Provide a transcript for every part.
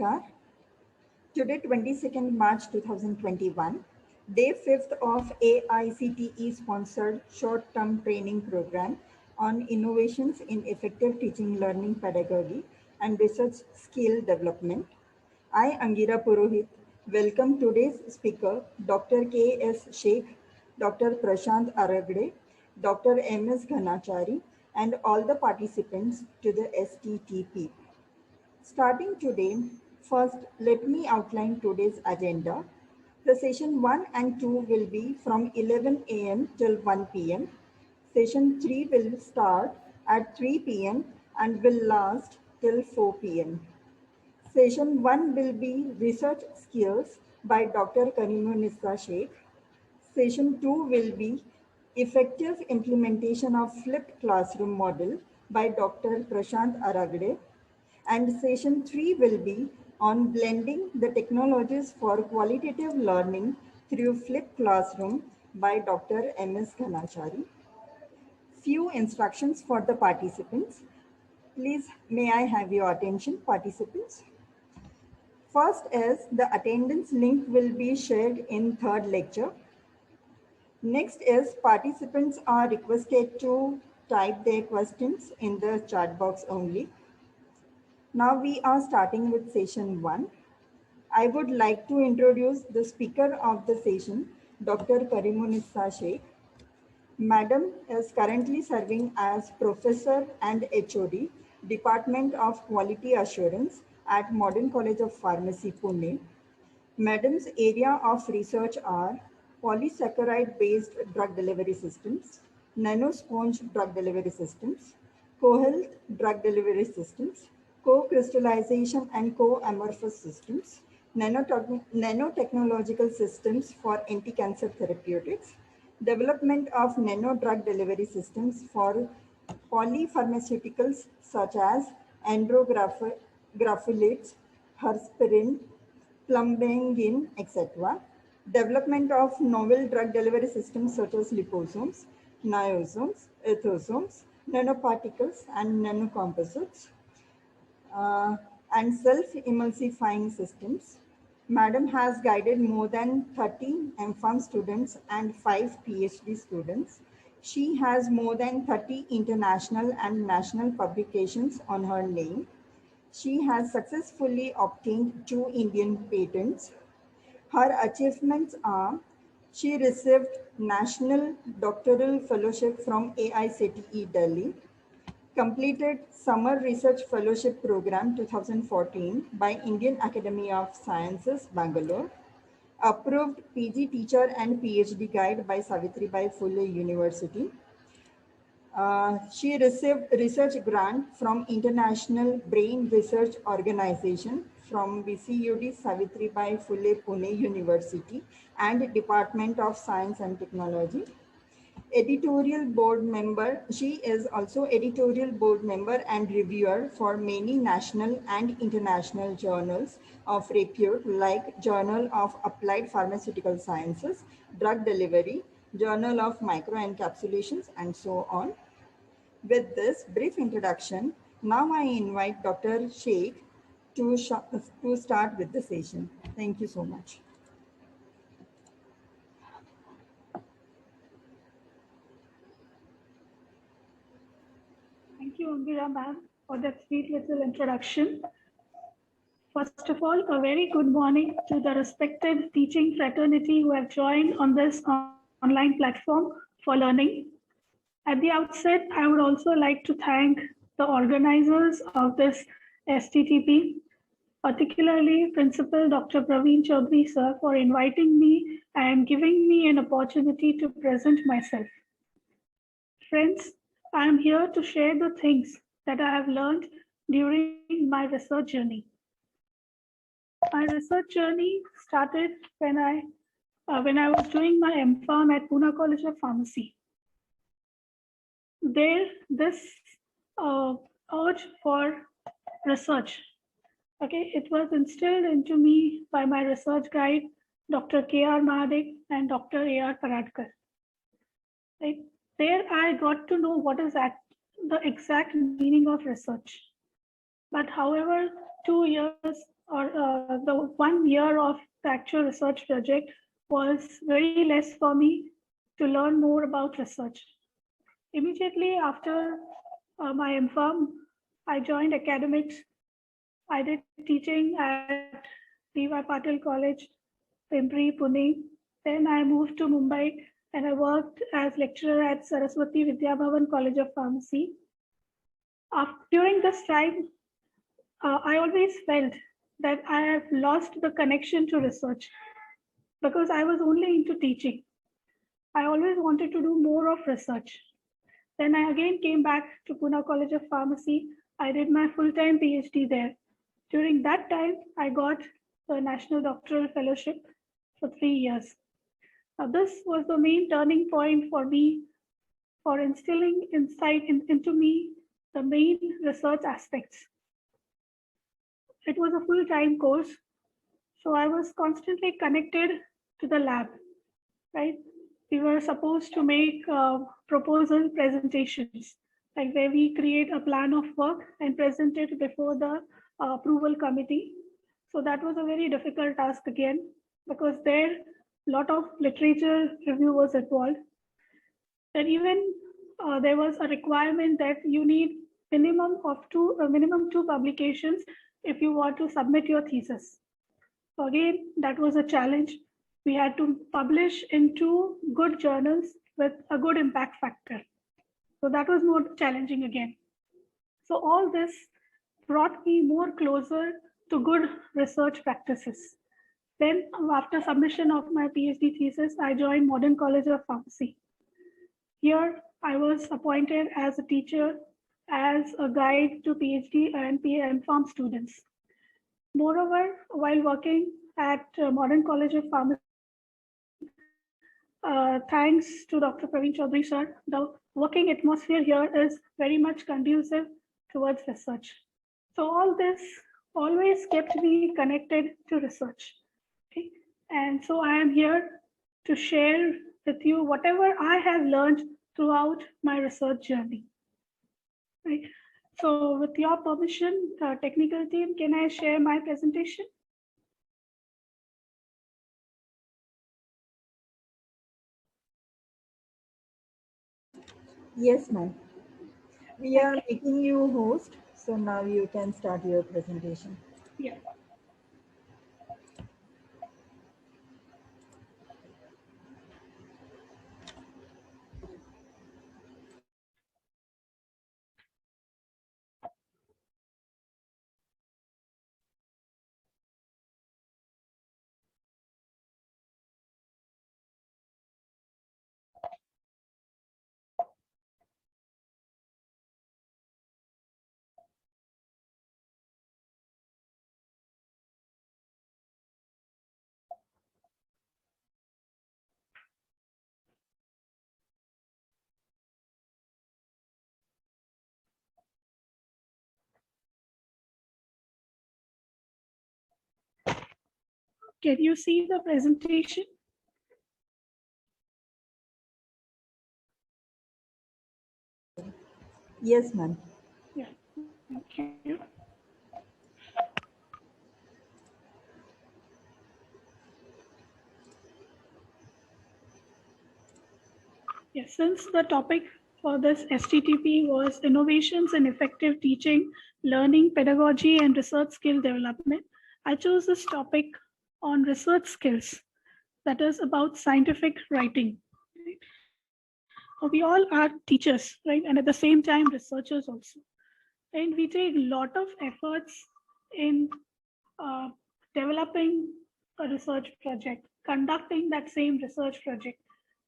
Namaskar. Today, 22nd March 2021, day 5th of AICTE sponsored short-term training program on innovations in effective teaching learning pedagogy and research skill development. I, Angira Purohit, welcome today's speaker, Dr. K.S. Sheikh, Dr. Prashant Aragde, Dr. M.S. Ghanachari, and all the participants to the STTP. Starting today, first let me outline today's agenda. The session 1 and 2 will be from 11 a.m. till 1 p.m. Session 3 will start at 3 p.m. and will last till 4 p.m. Session 1 will be Research Skills by Dr. Karimunissa Sheikh. Session 2 will be Effective Implementation of Flipped Classroom Model by Dr. Prashant Aragde. And session 3 will be on blending the technologies for qualitative learning through flipped classroom by Dr. M.S. Ghanachari. Few instructions for the participants. Please, may I have your attention, participants? First is the attendance link will be shared in third lecture. Next is participants are requested to type their questions in the chat box only. Now we are starting with session 1. I would like to introduce the speaker of the session, Dr. Karimunissa Sheikh. Madam is currently serving as Professor and HOD, Department of Quality Assurance at Modern College of Pharmacy, Pune. Madam's area of research are polysaccharide-based drug delivery systems, nanosponge drug delivery systems, co-health drug delivery systems, co-crystallization and co-amorphous systems, nanotechnological systems for anti-cancer therapeutics, development of nano-drug delivery systems for polypharmaceuticals such as andrographolates, herceptin, plumbangin, etc. Development of novel drug delivery systems such as liposomes, niosomes, ethosomes, nanoparticles, and nanocomposites. And self-emulsifying systems. Madam has guided more than 30 MPharm students and 5 PhD students. She has more than 30 international and national publications on her name. She has successfully obtained 2 Indian patents. Her achievements are: she received National Doctoral Fellowship from AICTE Delhi, completed Summer Research Fellowship Program 2014 by Indian Academy of Sciences, Bangalore, approved PG Teacher and PhD Guide by Savitribai Phule University. She received research grant from International Brain Research Organization from BCUD Savitribai Phule Pune University and Department of Science and Technology. Editorial board member, she is also editorial board member and reviewer for many national and international journals of repute like Journal of Applied Pharmaceutical Sciences, Drug Delivery, Journal of Microencapsulations, and so on. With this brief introduction, now I invite Dr. Sheikh to start with the session. Thank you so much. Thank you, Angira ma'am, for that sweet little introduction. First of all, a very good morning to the respected teaching fraternity who have joined on this online platform for learning. At the outset, I would also like to thank the organizers of this STTP, particularly Principal Dr. Praveen Chaudhary sir, for inviting me and giving me an opportunity to present myself. Friends, I am here to share the things that I have learned during my research journey. My research journey started when I was doing my MPharm at Pune College of Pharmacy. There, this urge for research, it was instilled into me by my research guide, Dr. K.R. Mahadik and Dr. A.R. Paradkar. Right? There I got to know what is the exact meaning of research. But however, 2 years or the 1 year of the actual research project was very less for me to learn more about research. Immediately after my MPharm, I joined academics. I did teaching at D.Y. Patil College, Pimpri, Pune. Then I moved to Mumbai and I worked as lecturer at Saraswati Vidya Bhavan College of Pharmacy. During this time, I always felt that I have lost the connection to research because I was only into teaching. I always wanted to do more of research. Then I again came back to Pune College of Pharmacy. I did my full-time PhD there. During that time, I got the National Doctoral Fellowship for 3 years. Now, this was the main turning point for me for instilling insight into me the main research aspects. It was a full-time course, so I was constantly connected to the lab, right? We were supposed to make proposal presentations, like where we create a plan of work and present it before the approval committee. So that was a very difficult task again, because there a lot of literature review was involved. And even there was a requirement that you need minimum two publications if you want to submit your thesis. So again, that was a challenge. We had to publish in 2 good journals with a good impact factor. So that was more challenging again. So all this brought me more closer to good research practices. Then after submission of my PhD thesis, I joined Modern College of Pharmacy. Here, I was appointed as a teacher, as a guide to PhD and MPharm students. Moreover, while working at Modern College of Pharmacy, thanks to Dr. Praveen Chaudhary sir, the working atmosphere here is very much conducive towards research. So all this always kept me connected to research. Okay? And so I am here to share with you whatever I have learned throughout my research journey. Right? So with your permission, technical team, can I share my presentation? Yes, ma'am. We are making you host, so now you can start your presentation. Yeah. Can you see the presentation? Yes, ma'am. Yeah, thank you. Yes, since the topic for this STTP was innovations in effective teaching, learning, pedagogy, and research skill development, I chose this topic on research skills, that is about scientific writing. We all are teachers, right? And at the same time, researchers also. And we take a lot of efforts in developing a research project, conducting that same research project,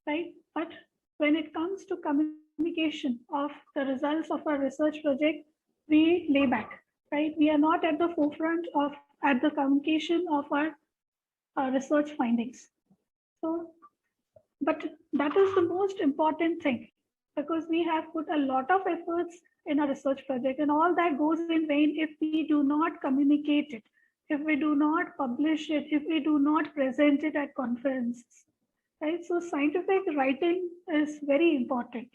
right? But when it comes to communication of the results of our research project, we lay back, right? We are not at the forefront of at the communication of our research findings. So, but that is the most important thing, because we have put a lot of efforts in a research project, and all that goes in vain if we do not communicate it, if we do not publish it, if we do not present it at conferences, right? So scientific writing is very important.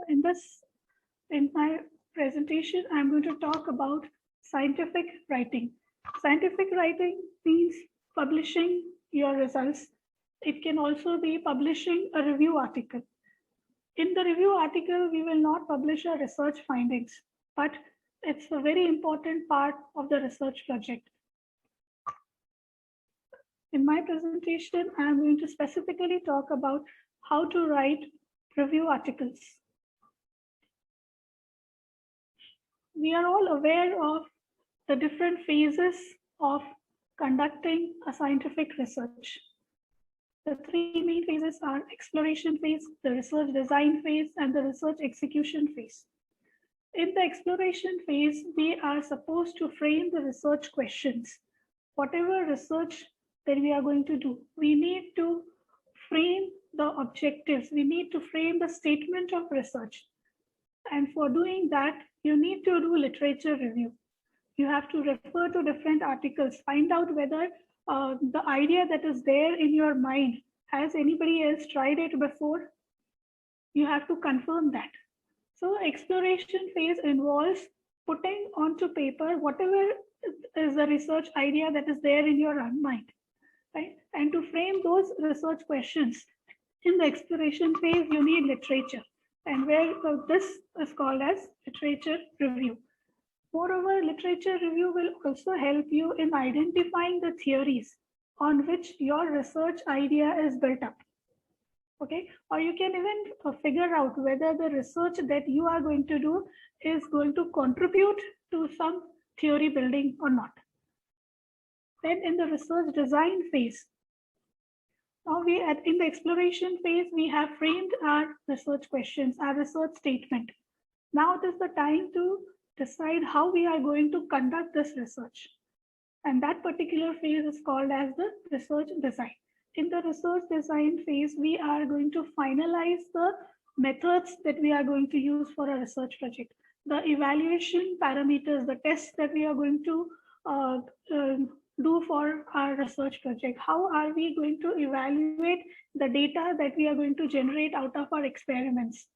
In my presentation, I'm going to talk about scientific writing. Scientific writing means publishing your results. It can also be publishing a review article. In the review article, we will not publish our research findings, but it's a very important part of the research project. In my presentation, I'm going to specifically talk about how to write review articles. We are all aware of the different phases of conducting a scientific research. The three main phases are exploration phase, the research design phase, and the research execution phase. In the exploration phase, we are supposed to frame the research questions. Whatever research that we are going to do, we need to frame the objectives. We need to frame the statement of research. And for doing that, you need to do literature review. You have to refer to different articles, find out whether the idea that is there in your mind, has anybody else tried it before? You have to confirm that. So exploration phase involves putting onto paper whatever is the research idea that is there in your mind, right? And to frame those research questions in the exploration phase, you need literature, and where this is called as literature review. Moreover, literature review will also help you in identifying the theories on which your research idea is built up. Okay, or you can even figure out whether the research that you are going to do is going to contribute to some theory building or not. Then in the research design phase, now in the exploration phase, we have framed our research questions, our research statement. Now it is the time to decide how we are going to conduct this research. And that particular phase is called as the research design. In the research design phase, we are going to finalize the methods that we are going to use for a research project, the evaluation parameters, the tests that we are going to do for our research project. How are we going to evaluate the data that we are going to generate out of our experiments?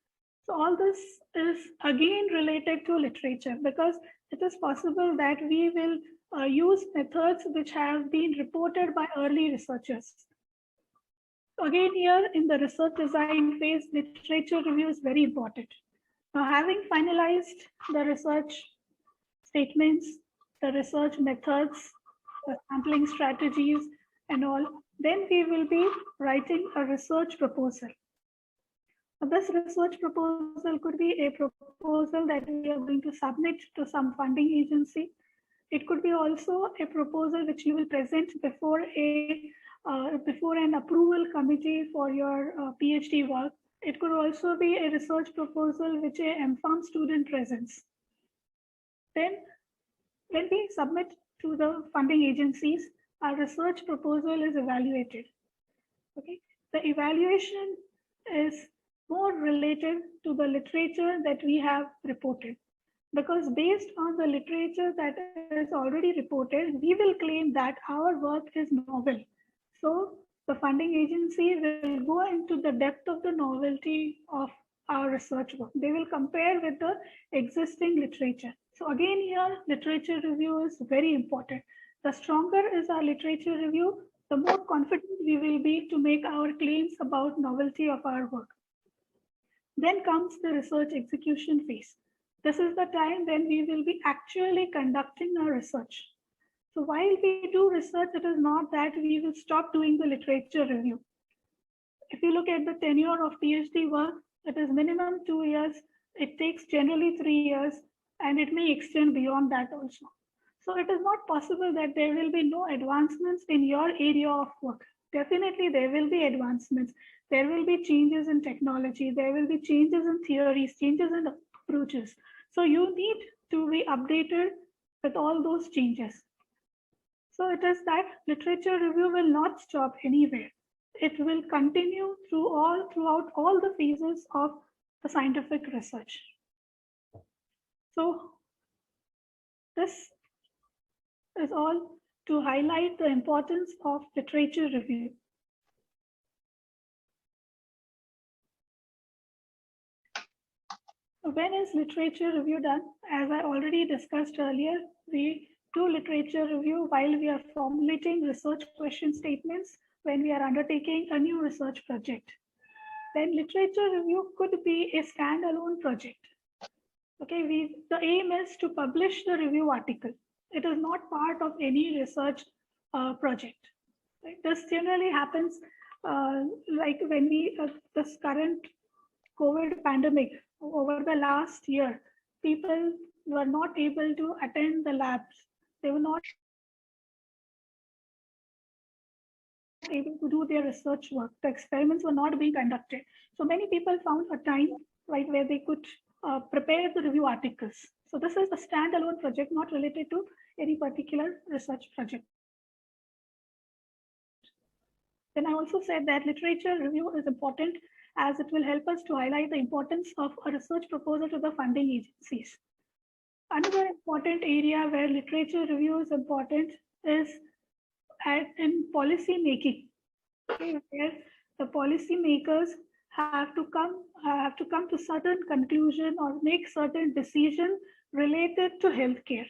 So all this is again related to literature, because it is possible that we will use methods which have been reported by early researchers. Again, here in the research design phase, literature review is very important. Now, having finalized the research statements, the research methods, the sampling strategies, and all, then we will be writing a research proposal. Now, this research proposal could be a proposal that we are going to submit to some funding agency. It could be also a proposal which you will present before an approval committee for your PhD work. It could also be a research proposal which a MPharm student presents. Then when we submit to the funding agencies, our research proposal is evaluated. Okay, the evaluation is more related to the literature that we have reported, because based on the literature that is already reported, we will claim that our work is novel. So the funding agency will go into the depth of the novelty of our research work. They will compare with the existing literature. So again, here literature review is very important. The stronger is our literature review, the more confident we will be to make our claims about novelty of our work. Then comes the research execution phase. This is the time when we will be actually conducting our research. So while we do research, it is not that we will stop doing the literature review. If you look at the tenure of PhD work, it is minimum 2 years. It takes generally 3 years, and it may extend beyond that also. So it is not possible that there will be no advancements in your area of work. Definitely there will be advancements. There will be changes in technology. There will be changes in theories, changes in approaches. So you need to be updated with all those changes. So it is that literature review will not stop anywhere. It will continue throughout all the phases of the scientific research. So this is all to highlight the importance of literature review. When is literature review done? As I already discussed earlier, we do literature review while we are formulating research question statements when we are undertaking a new research project. Then literature review could be a standalone project. Okay, the aim is to publish the review article. It is not part of any research project. Right? This generally happens like when this current COVID pandemic over the last year, people were not able to attend the labs. They were not able to do their research work. The experiments were not being conducted. So many people found a time, right, where they could prepare the review articles. So this is a standalone project, not related to any particular research project. Then I also said that literature review is important as it will help us to highlight the importance of a research proposal to the funding agencies. Another important area where literature review is important is in policy making, okay, where the policy makers have to come to certain conclusion or make certain decision related to healthcare.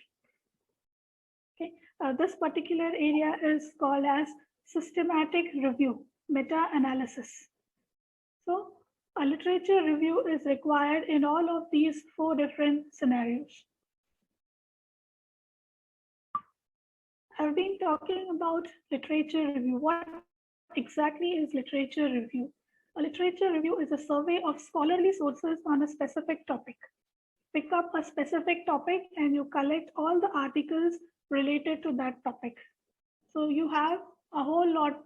Okay, this particular area is called as systematic review, meta-analysis. So a literature review is required in all of these 4 different scenarios. I've been talking about literature review. What exactly is literature review? A literature review is a survey of scholarly sources on a specific topic. Pick up a specific topic and you collect all the articles related to that topic. So you have a whole lot,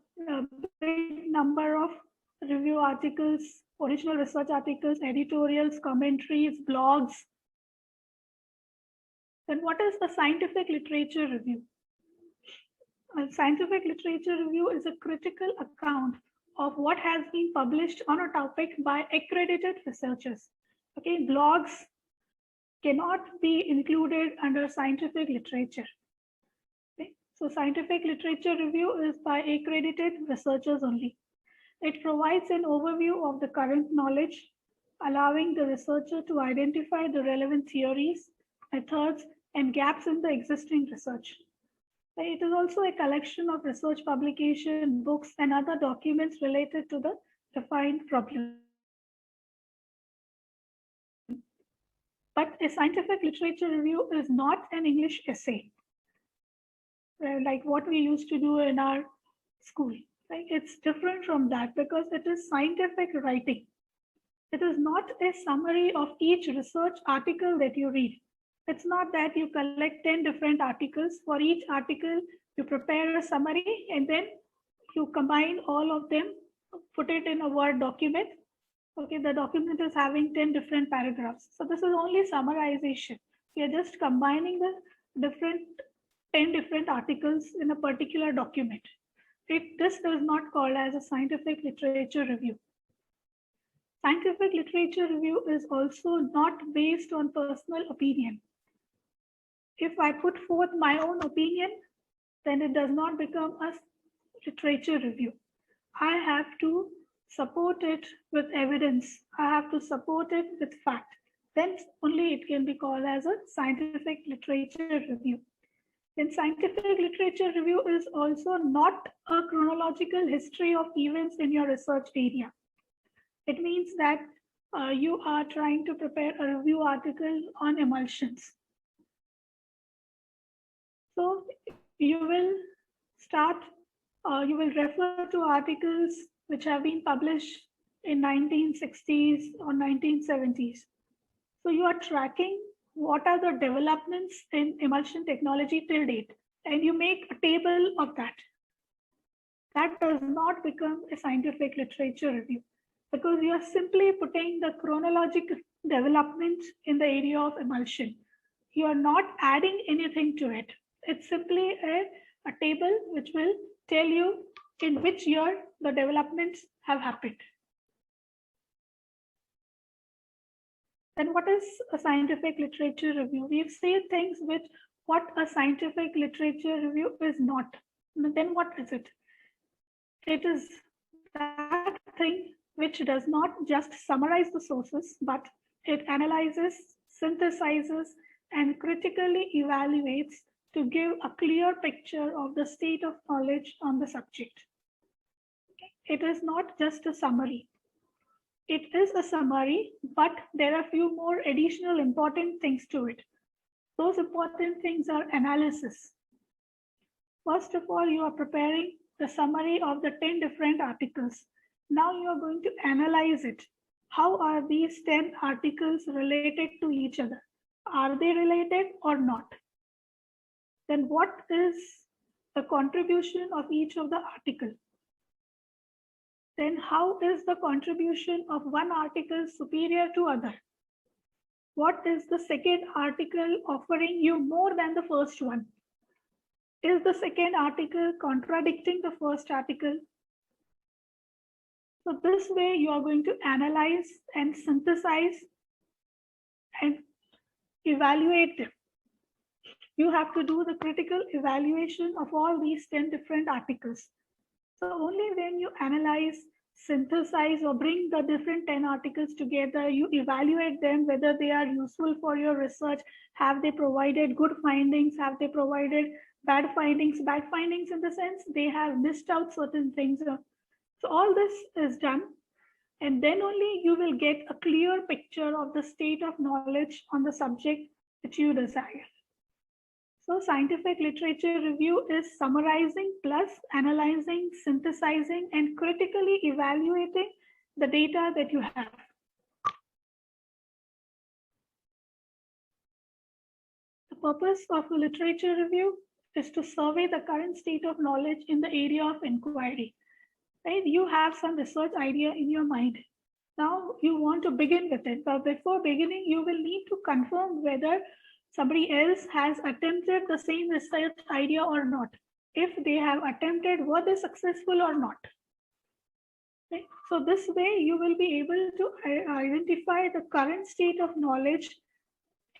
big number of review articles, original research articles, editorials, commentaries, blogs. Then what is the scientific literature review? A scientific literature review is a critical account of what has been published on a topic by accredited researchers. Okay, blogs cannot be included under scientific literature. Okay? So scientific literature review is by accredited researchers only. It provides an overview of the current knowledge, allowing the researcher to identify the relevant theories, methods, and gaps in the existing research. It is also a collection of research publication, books, and other documents related to the defined problem. But a scientific literature review is not an English essay, like what we used to do in our school. Right? It's different from that because it is scientific writing. It is not a summary of each research article that you read. It's not that you collect 10 different articles. For each article, you prepare a summary and then you combine all of them, put it in a Word document. Okay, the document is having 10 different paragraphs. So this is only summarization. We are just combining the 10 different articles in a particular document. This is not called as a scientific literature review. Scientific literature review is also not based on personal opinion. If I put forth my own opinion, then it does not become a literature review. I have to support it with evidence. I have to support it with fact. Then only it can be called as a scientific literature review. Then scientific literature review is also not a chronological history of events in your research area. It means that you are trying to prepare a review article on emulsions. So you will refer to articles which have been published in 1960s or 1970s. So you are tracking what are the developments in emulsion technology till date, and you make a table of that. That does not become a scientific literature review because you are simply putting the chronological development in the area of emulsion. You are not adding anything to it. It's simply a table which will tell you in which year the developments have happened. Then what is a scientific literature review? We've seen things which what a scientific literature review is not. Then what is it? It is that thing which does not just summarize the sources, but it analyzes, synthesizes, and critically evaluates to give a clear picture of the state of knowledge on the subject. It is not just a summary. It is a summary, but there are a few more additional important things to it. Those important things are analysis. First of all, you are preparing the summary of the 10 different articles. Now you are going to analyze it. How are these 10 articles related to each other? Are they related or not? Then what is the contribution of each of the article? Then how is the contribution of one article superior to other? What is the second article offering you more than the first one? Is the second article contradicting the first article? So this way you are going to analyze and synthesize and evaluate them. You have to do the critical evaluation of all these 10 different articles. So only when you analyze, synthesize, or bring the different 10 articles together, you evaluate them, whether they are useful for your research. Have they provided good findings? Have they provided bad findings? Bad findings in the sense they have missed out certain things. So all this is done. And then only you will get a clear picture of the state of knowledge on the subject that you desire. So scientific literature review is summarizing plus analyzing, synthesizing, and critically evaluating the data that you have. The purpose of a literature review is to survey the current state of knowledge in the area of inquiry. Right? You have some research idea in your mind. Now you want to begin with it, but before beginning, you will need to confirm whether somebody else has attempted the same research idea or not. If they have attempted, were they successful or not? Okay. So this way you will be able to identify the current state of knowledge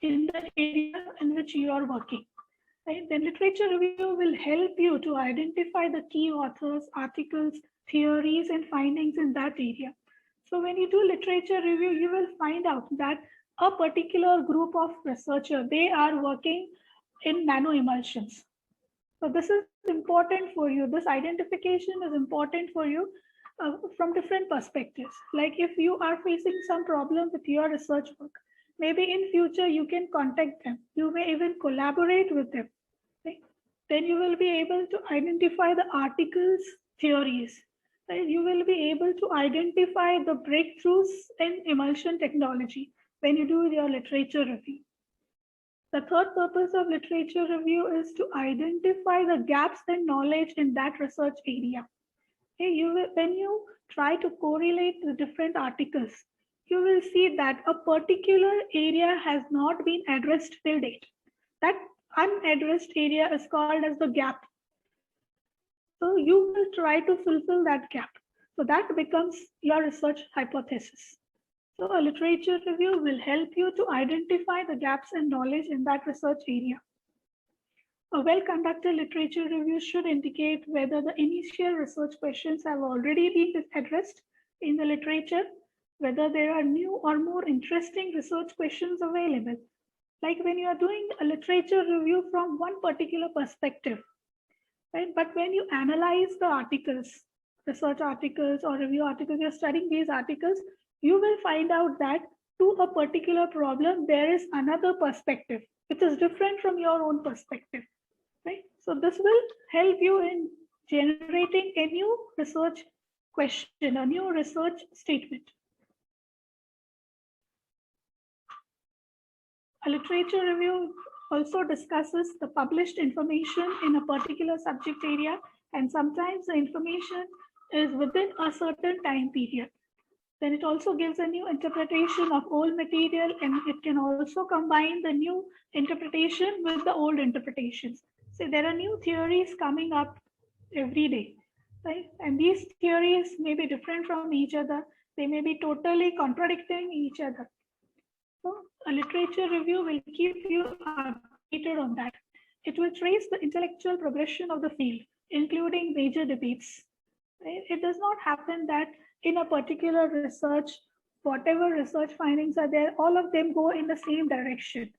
in the area in which you are working. Right? Then literature review will help you to identify the key authors, articles, theories, and findings in that area. So when you do literature review, you will find out that a particular group of researchers, they are working in nanoemulsions. So this is important for you. This identification is important for you from different perspectives. Like if you are facing some problem with your research work, maybe in future you can contact them. You may even collaborate with them. Right? Then you will be able to identify the articles, theories. Right? You will be able to identify the breakthroughs in emulsion technology when you do your literature review. The third purpose of literature review is to identify the gaps in knowledge in that research area. Okay, when you try to correlate the different articles, you will see that a particular area has not been addressed till date. That unaddressed area is called as the gap. So you will try to fulfill that gap. So that becomes your research hypothesis. So a literature review will help you to identify the gaps in knowledge in that research area. A well-conducted literature review should indicate whether the initial research questions have already been addressed in the literature, whether there are new or more interesting research questions available. Like when you are doing a literature review from one particular perspective, right? But when you analyze the articles, research articles or review articles, you're studying these articles, you will find out that to a particular problem, there is another perspective, which is different from your own perspective, right? So this will help you in generating a new research question, a new research statement. A literature review also discusses the published information in a particular subject area, and sometimes the information is within a certain time period. Then it also gives a new interpretation of old material, and it can also combine the new interpretation with the old interpretations. So there are new theories coming up every day, right? And these theories may be different from each other. They may be totally contradicting each other. So a literature review will keep you updated on that. It will trace the intellectual progression of the field, including major debates. Right? It does not happen that in a particular research, whatever research findings are there, all of them go in the same direction.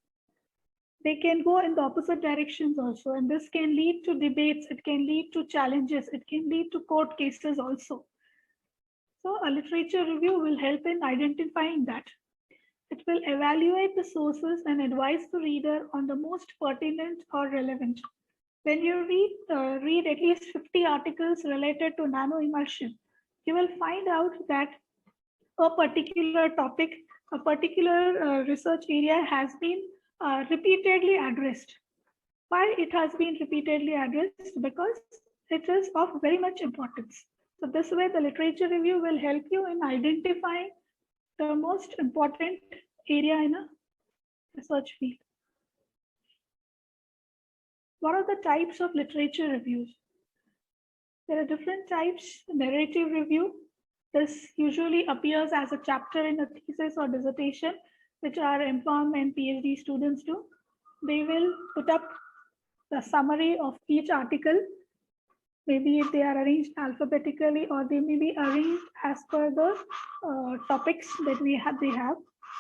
they can go in the opposite directions also. And this can lead to debates, it can lead to challenges, it can lead to court cases also. So a literature review will help in identifying that. It will evaluate the sources and advise the reader on the most pertinent or relevant. When you read at least 50 articles related to nano-emulsion, you will find out that a particular topic, a particular research area has been repeatedly addressed. Why it has been repeatedly addressed? Because it is of very much importance. So this way the literature review will help you in identifying the most important area in a research field. What are the types of literature reviews? There are different types. Narrative review. This usually appears as a chapter in a thesis or dissertation, which our MPharm and PhD students do. They will put up the summary of each article. Maybe they are arranged alphabetically, or they may be arranged as per the topics that they have.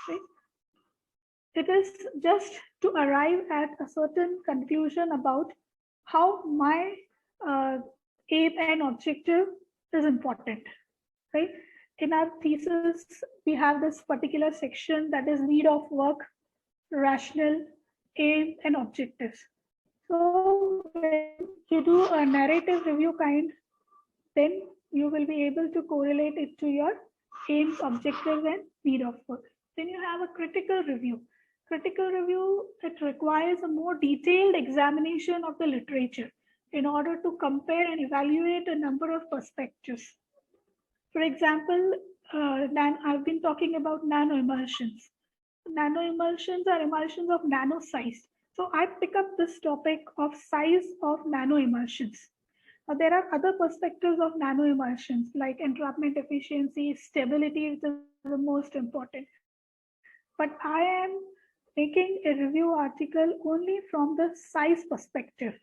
Right? It is just to arrive at a certain conclusion about how my aim and objective is important, right? In our thesis, we have this particular section that is need of work, rational, aim, and objectives. So when you do a narrative review kind, then you will be able to correlate it to your aims, objectives, and need of work. Then you have a critical review. Critical review, it requires a more detailed examination of the literature in order to compare and evaluate a number of perspectives. For example, I've been talking about nano-emulsions. Nano-emulsions are emulsions of nano size. So I pick up this topic of size of nano-emulsions. There are other perspectives of nano-emulsions like entrapment efficiency, stability, which is the most important. But I am making a review article only from the size perspective.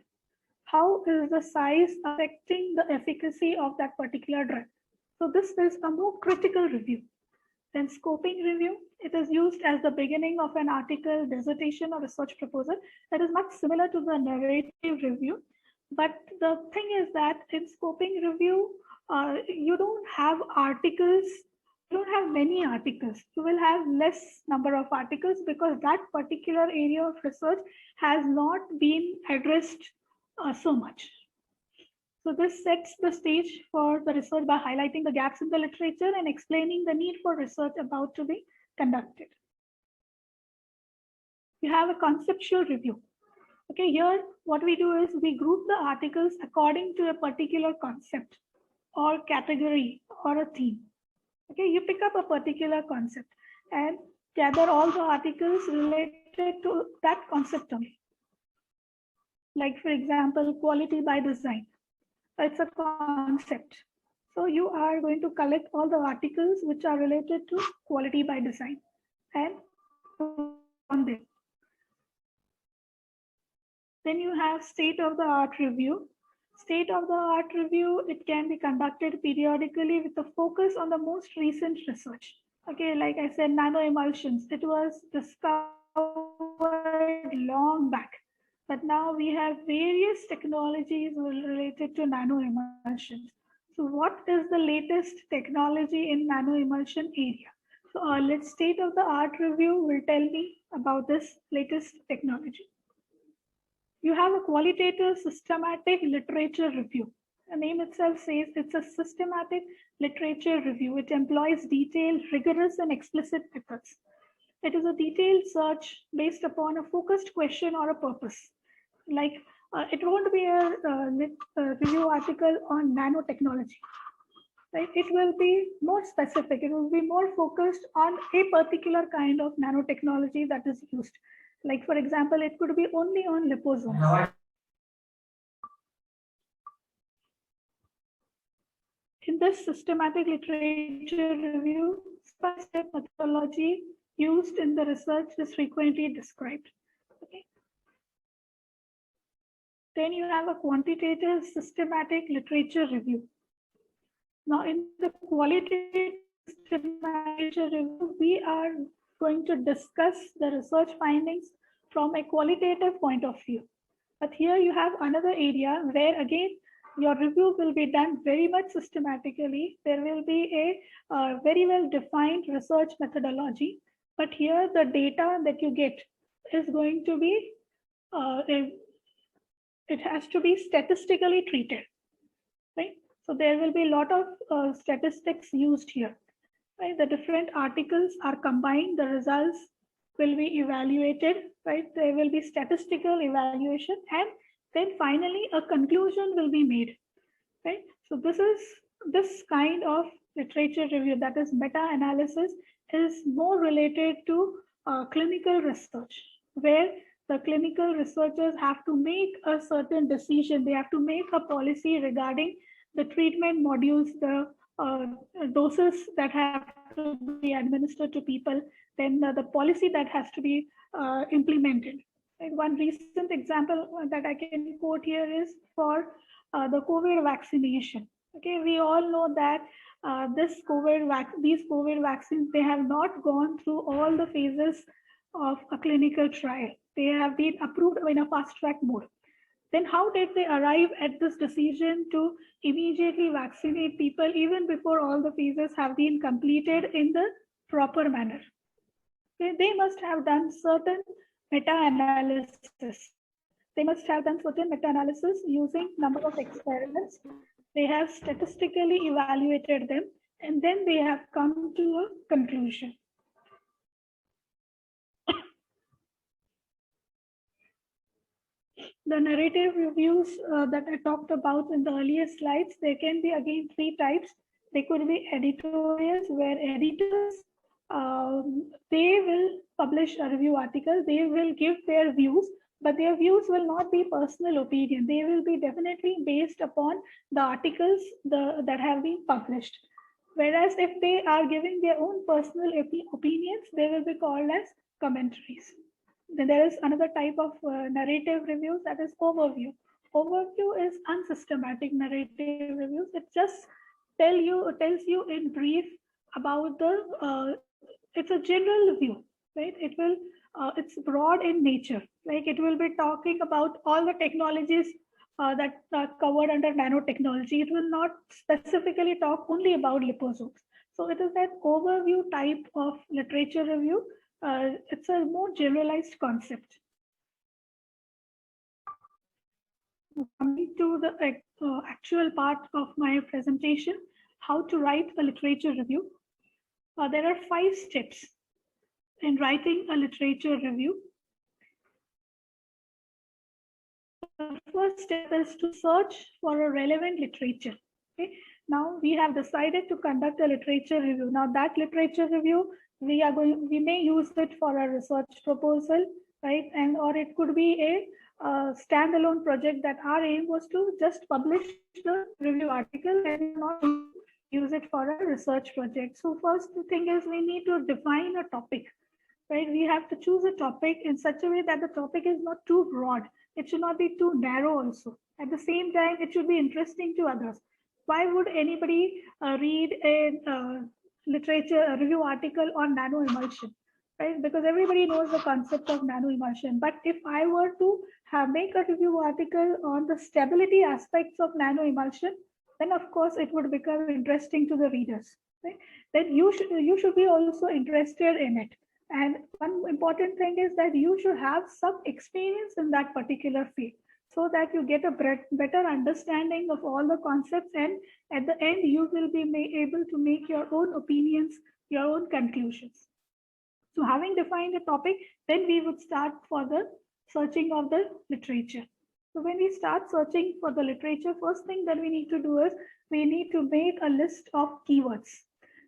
How is the size affecting the efficacy of that particular drug? So this is a more critical review. Then scoping review, it is used as the beginning of an article, dissertation, or research proposal. That is much similar to the narrative review. But the thing is that in scoping review, you don't have articles, you don't have many articles. You will have less number of articles because that particular area of research has not been addressed so much. So this sets the stage for the research by highlighting the gaps in the literature and explaining the need for research about to be conducted. You have a conceptual review. Okay, here what we do is we group the articles according to a particular concept or category or a theme. Okay, you pick up a particular concept and gather all the articles related to that concept only. Like for example, quality by design. It's a concept. So you are going to collect all the articles which are related to quality by design and on them. Then you have state-of-the-art review. State-of-the-art review, it can be conducted periodically with a focus on the most recent research. Okay, like I said, nano-emulsions, it was discovered long back. But now we have various technologies related to nano-emulsions. So what is the latest technology in nano-emulsion area? So our state-of-the-art review will tell me about this latest technology. You have a qualitative systematic literature review. The name itself says it's a systematic literature review. It employs detailed, rigorous, and explicit methods. It is a detailed search based upon a focused question or a purpose. Like it won't be a review article on nanotechnology. Right? It will be more specific. It will be more focused on a particular kind of nanotechnology that is used. Like for example, it could be only on liposomes. In this systematic literature review, step-by-step methodology used in the research is frequently described. Okay. Then you have a quantitative systematic literature review. Now in the qualitative systematic literature review, we are going to discuss the research findings from a qualitative point of view. But here you have another area where again your review will be done very much systematically. There will be a very well defined research methodology. But here the data that you get is going to be, it has to be statistically treated, right? So there will be a lot of statistics used here, right? The different articles are combined, the results will be evaluated, right? There will be statistical evaluation, and then finally a conclusion will be made, right? So this kind of literature review, that is meta-analysis, is more related to clinical research, where the clinical researchers have to make a certain decision. They have to make a policy regarding the treatment modules, the doses that have to be administered to people, then the policy that has to be implemented. And one recent example that I can quote here is for the COVID vaccination. Okay, we all know that these COVID vaccines, they have not gone through all the phases of a clinical trial. They have been approved in a fast track mode. Then how did they arrive at this decision to immediately vaccinate people even before all the phases have been completed in the proper manner? Okay, they must have done certain meta-analysis. They must have done certain meta-analysis using number of experiments. They have statistically evaluated them, and then they have come to a conclusion. The narrative reviews that I talked about in the earlier slides, there can be again three types. They could be editorials, where editors, they will publish a review article, they will give their views, but their views will not be personal opinion. They will be definitely based upon the articles that have been published. Whereas if they are giving their own personal opinions, they will be called as commentaries. Then there is another type of narrative reviews, that is overview. Overview is unsystematic narrative reviews. It just tells you in brief about the, it's a general view, right? It will, it's broad in nature. Like it will be talking about all the technologies that are covered under nanotechnology. It will not specifically talk only about liposomes. So it is that overview type of literature review. It's a more generalized concept. Coming to the actual part of my presentation, how to write a literature review. There are 5 steps in writing a literature review. The first step is to search for a relevant literature. Okay? Now we have decided to conduct a literature review. Now that literature review, we may use it for a research proposal, right? And or it could be a standalone project that our aim was to just publish the review article and not use it for a research project. So first thing is we need to define a topic, right? We have to choose a topic in such a way that the topic is not too broad. It should not be too narrow also. At the same time, it should be interesting to others. Why would anybody read a literature review article on nanoemulsion, right? Because everybody knows the concept of nanoemulsion. But if I were to make a review article on the stability aspects of nanoemulsion, then of course it would become interesting to the readers, right? Then you should be also interested in it. And one important thing is that you should have some experience in that particular field, so that you get a better understanding of all the concepts, and at the end you will be able to make your own opinions, your own conclusions. So having defined the topic, then we would start for the searching of the literature. So when we start searching for the literature, first thing that we need to do is we need to make a list of keywords.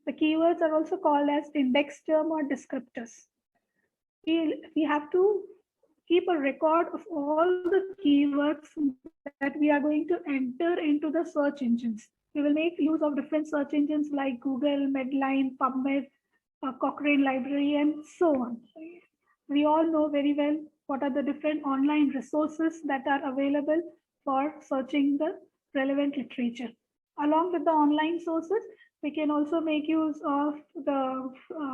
The keywords are also called as index term or descriptors. We have to keep a record of all the keywords that we are going to enter into the search engines. We will make use of different search engines like Google, Medline, PubMed, Cochrane Library, and so on. We all know very well what are the different online resources that are available for searching the relevant literature. Along with the online sources, we can also make use of the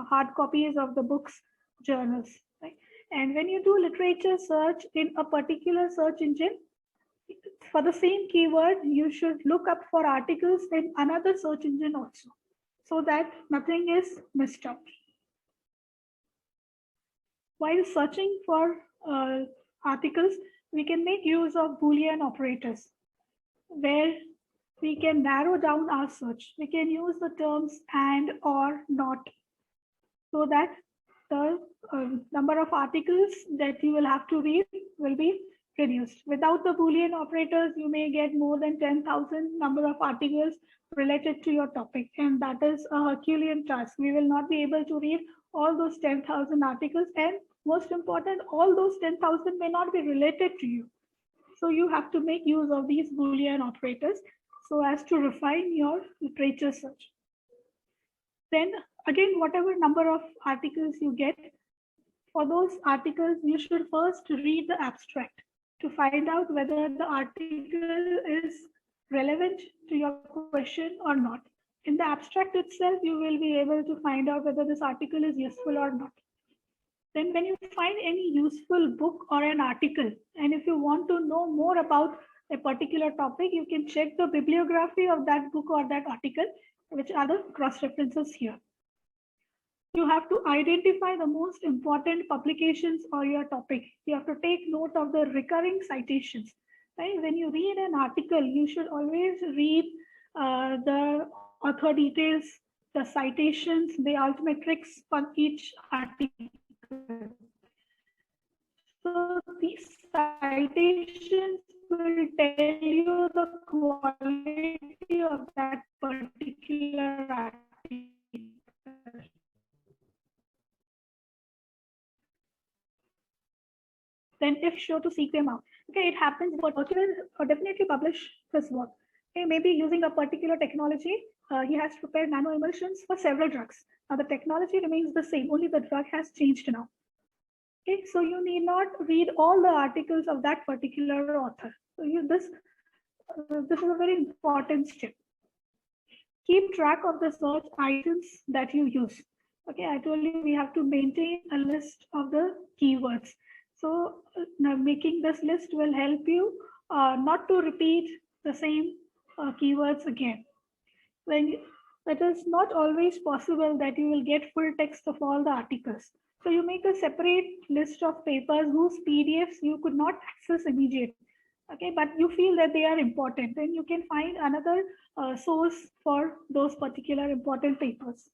hard copies of the books, journals. Right? And when you do literature search in a particular search engine, for the same keyword, you should look up for articles in another search engine also, so that nothing is missed out. While searching for articles, we can make use of Boolean operators, where we can narrow down our search. We can use the terms and, or, not, so that the number of articles that you will have to read will be reduced. Without the Boolean operators, you may get more than 10,000 number of articles related to your topic, and that is a Herculean task. We will not be able to read all those 10,000 articles, and most important, all those 10,000 may not be related to you. So you have to make use of these Boolean operators so as to refine your literature search. Then again, whatever number of articles you get, for those articles, you should first read the abstract to find out whether the article is relevant to your question or not. In the abstract itself, you will be able to find out whether this article is useful or not. Then when you find any useful book or an article, and if you want to know more about a particular topic, you can check the bibliography of that book or that article, which are the cross references here. You have to identify the most important publications for your topic. You have to take note of the recurring citations. Right? When you read an article, you should always read the author details, the citations, the altmetrics for each article. So these citations will tell you the quality of that particular article. Then if sure to seek them out. Okay, it happens, but author will definitely publish his work. Okay, maybe using a particular technology, he has prepared nanoemulsions for several drugs. Now the technology remains the same, only the drug has changed now. Okay, so you need not read all the articles of that particular author. So this is a very important step. Keep track of the search items that you use. Okay, I told you we have to maintain a list of the keywords. So now making this list will help you not to repeat the same keywords again. It is not always possible that you will get full text of all the articles. So you make a separate list of papers whose PDFs you could not access immediately. Okay, but you feel that they are important, then you can find another source for those particular important papers.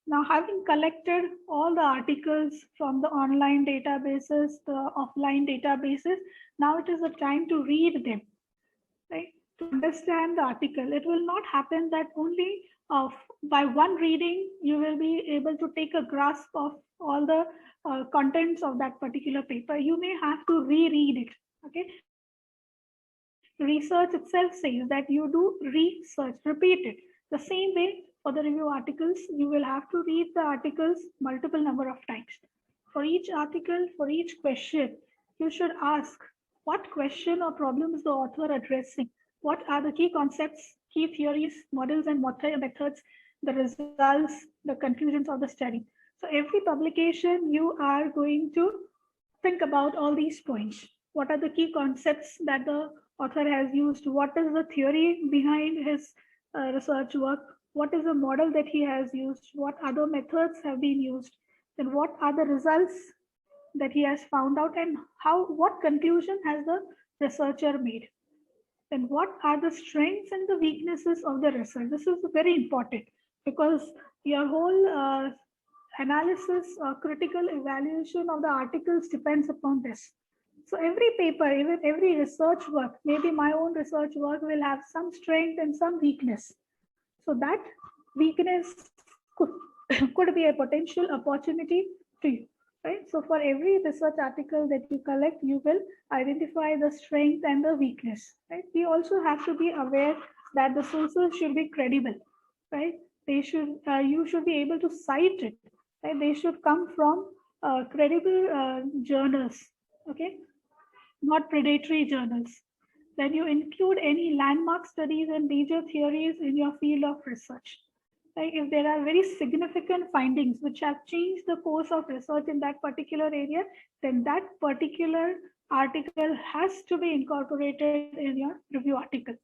Now, having collected all the articles from the online databases, the offline databases, now it is the time to read them, right? To understand the article. It will not happen that only by one reading, you will be able to take a grasp of all the contents of that particular paper. You may have to reread it, okay? Research itself says that you do research, repeat it. The same way for the review articles, you will have to read the articles multiple number of times. For each article, for each question, you should ask what question or problem is the author addressing? What are the key concepts, key theories, models, and methods, the results, the conclusions of the study? So every publication, you are going to think about all these points. What are the key concepts that the author has used? What is the theory behind his research work? What is the model that he has used? What other methods have been used? Then what are the results that he has found out, and what conclusion has the researcher made? Then what are the strengths and the weaknesses of the research? This is very important because your whole analysis or critical evaluation of the articles depends upon this. So every paper, even every research work, maybe my own research work will have some strength and some weakness. So that weakness could be a potential opportunity to you, right? So for every research article that you collect, you will identify the strength and the weakness, right? We also have to be aware that the sources should be credible, right? They should, you should be able to cite it, right? They should come from credible journals, okay? Not predatory journals. Then you include any landmark studies and major theories in your field of research. like if there are very significant findings which have changed the course of research in that particular area, then that particular article has to be incorporated in your review article.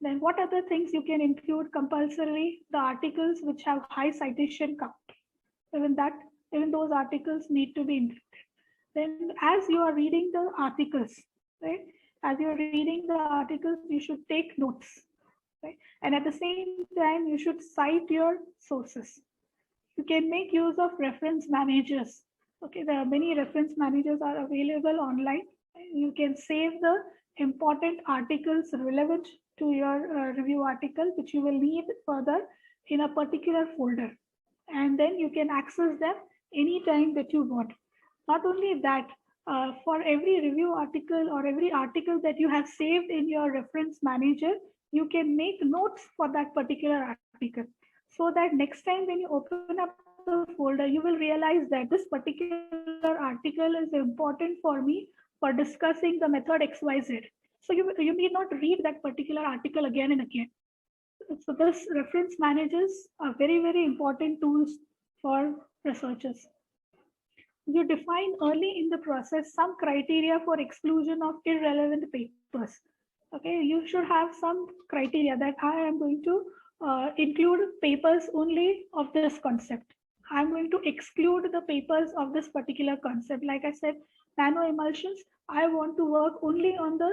Then what other things you can include compulsorily? The articles which have high citation count. Even those articles need to be included. Then as you are reading the articles, right? As you're reading the articles, you should take notes, right? And at the same time, you should cite your sources. You can make use of reference managers. Okay, there are many reference managers are available online. You can save the important articles relevant to your review article, which you will need further in a particular folder. And then you can access them anytime that you want. Not only that, for every review article or every article that you have saved in your reference manager, you can make notes for that particular article. So that next time when you open up the folder, you will realize that this particular article is important for me for discussing the method XYZ. So you need not read that particular article again and again. So this reference managers are very, very important tools for researchers. You define early in the process some criteria for exclusion of irrelevant papers. Okay, you should have some criteria that I am going to include papers only of this concept. I'm going to exclude the papers of this particular concept. Like I said, nano emulsions, I want to work only on the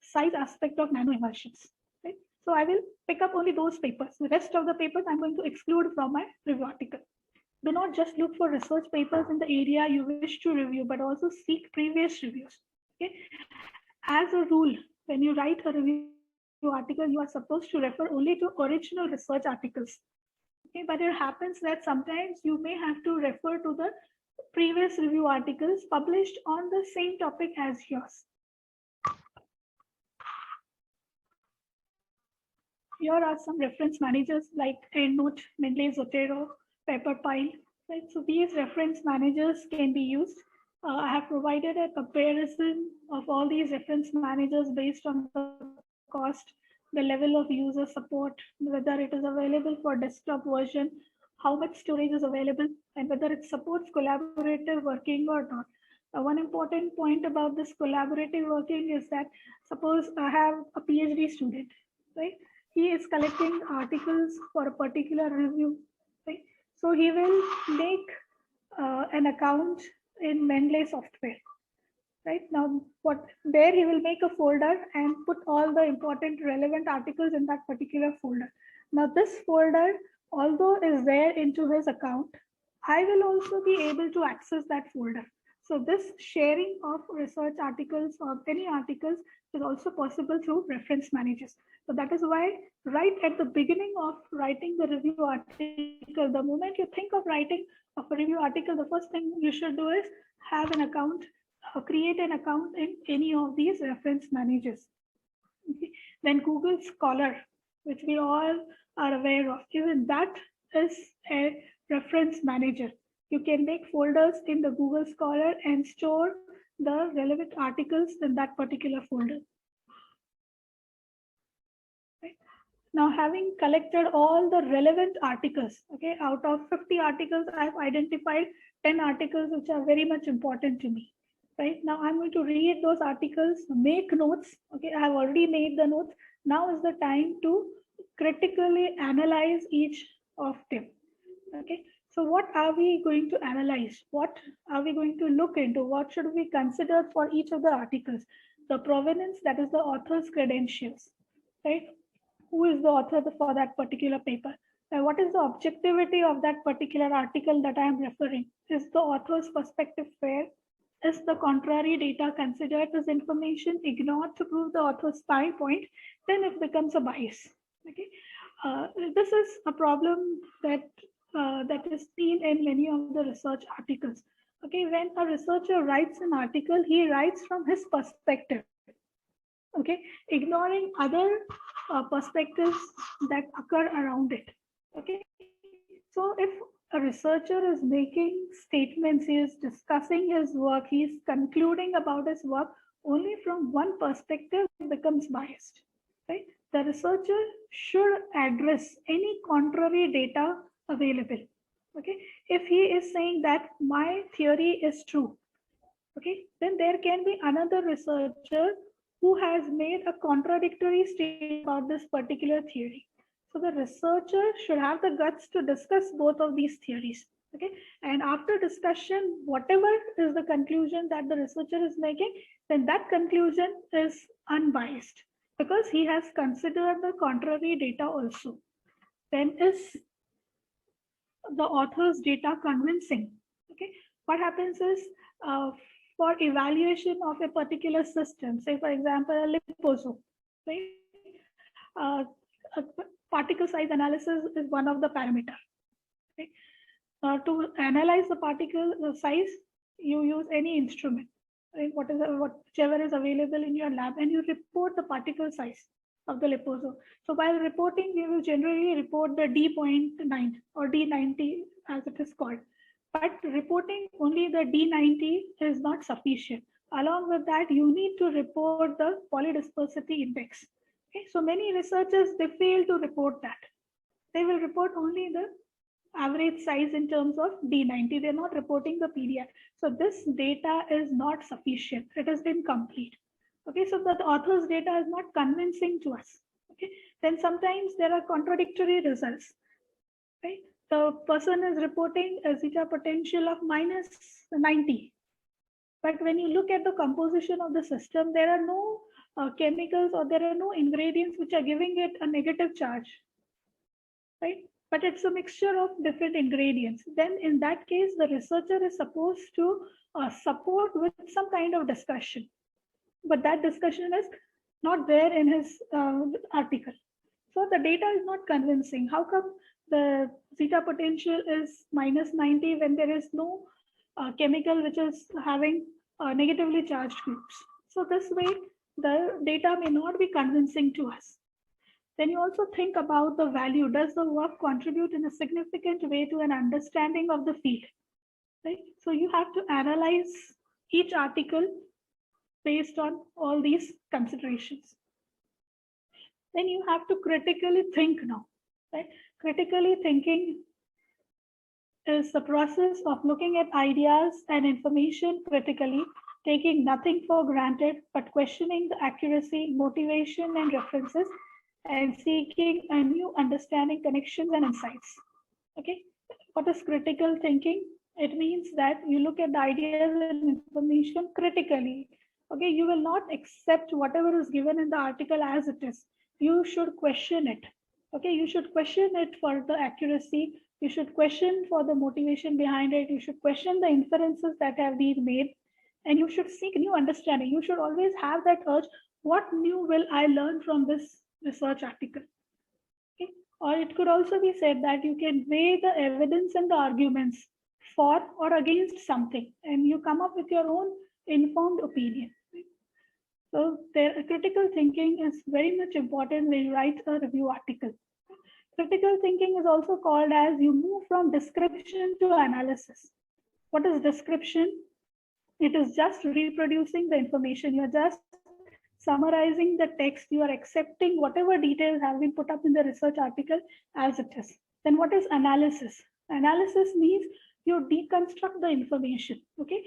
size aspect of nano emulsions. Right? So I will pick up only those papers. The rest of the papers I'm going to exclude from my review article. Do not just look for research papers in the area you wish to review, but also seek previous reviews. Okay? As a rule, when you write a review article, you are supposed to refer only to original research articles. Okay? But it happens that sometimes you may have to refer to the previous review articles published on the same topic as yours. Here are some reference managers like EndNote, Mendeley, Zotero, Paperpile. Right? So these reference managers can be used. I have provided a comparison of all these reference managers based on the cost, the level of user support, whether it is available for desktop version, how much storage is available, and whether it supports collaborative working or not. One important point about this collaborative working is that suppose I have a PhD student, right? He is collecting articles for a particular review, right? So he will make an account in Mendeley software, right? Now, there he will make a folder and put all the important relevant articles in that particular folder. Now, this folder, although is there into his account, I will also be able to access that folder. So this sharing of research articles or any articles is also possible through reference managers. So that is why right at the beginning of writing the review article, the moment you think of writing of a review article, the first thing you should do is have an account, create an account in any of these reference managers. Okay. Then Google Scholar, which we all are aware of, even that is a reference manager. You can make folders in the Google Scholar and store the relevant articles in that particular folder. Right. Now, having collected all the relevant articles, okay, out of 50 articles, I've identified 10 articles which are very much important to me. Right now, I'm going to read those articles, make notes. Okay, I have already made the notes. Now is the time to critically analyze each of them. Okay, so what are we going to analyze? What are we going to look into? What should we consider for each of the articles? The provenance, that is the author's credentials, right? Who is the author for that particular paper? And what is the objectivity of that particular article that I am referring? Is the author's perspective fair? Is the contrary data considered? Is information ignored to prove the author's point? Then it becomes a bias. Okay, this is a problem that is seen in many of the research articles. Okay, when a researcher writes an article, he writes from his perspective. Okay, ignoring other perspectives that occur around it. Okay, so if a researcher is making statements, he is discussing his work, he is concluding about his work only from one perspective, it becomes biased, right? the researcher should address any contrary data available. Okay, if he is saying that my theory is true, okay, then there can be another researcher who has made a contradictory statement about this particular theory. So the researcher should have the guts to discuss both of these theories. Okay, and after discussion, whatever is the conclusion that the researcher is making, then that conclusion is unbiased because he has considered the contrary data also. Then is the author's data convincing? Okay, what happens is for evaluation of a particular system, say for example, a liposome, right? Uh, a particle size analysis is one of the parameters. Right? To analyze the particle size, you use any instrument, right? Whichever is available in your lab, and you report the particle size of the liposome. So while reporting, we will generally report the D.9 or D90 as it is called. But reporting only the D90 is not sufficient. Along with that, you need to report the polydispersity index. Okay, so many researchers, they fail to report that. They will report only the average size in terms of D90. They're not reporting the PDF. So this data is not sufficient. It is incomplete. Okay, so the author's data is not convincing to us. Okay, then sometimes there are contradictory results. Right, the person is reporting a zeta potential of minus 90. But when you look at the composition of the system, there are no chemicals or there are no ingredients which are giving it a negative charge. Right? But it's a mixture of different ingredients. Then in that case, the researcher is supposed to support with some kind of discussion. But that discussion is not there in his article. So the data is not convincing. How come the zeta potential is minus 90 when there is no chemical which is having negatively charged groups? So this way, the data may not be convincing to us. Then you also think about the value. Does the work contribute in a significant way to an understanding of the field? Right? So you have to analyze each article based on all these considerations. Then you have to critically think now. Right? Critically thinking is the process of looking at ideas and information critically, taking nothing for granted, but questioning the accuracy, motivation, and references, and seeking a new understanding, connections, and insights. Okay, what is critical thinking? It means that you look at the ideas and information critically. Okay, you will not accept whatever is given in the article as it is. You should question it. Okay, you should question it for the accuracy. You should question for the motivation behind it. You should question the inferences that have been made, and you should seek new understanding. You should always have that urge. What new will I learn from this research article? Okay? Or it could also be said that you can weigh the evidence and the arguments for or against something, and you come up with your own informed opinion. So critical thinking is very much important when you write a review article. Critical thinking is also called as you move from description to analysis. What is description? It is just reproducing the information. You're just summarizing the text. You are accepting whatever details have been put up in the research article as it is. Then what is analysis? Analysis means you deconstruct the information. Okay,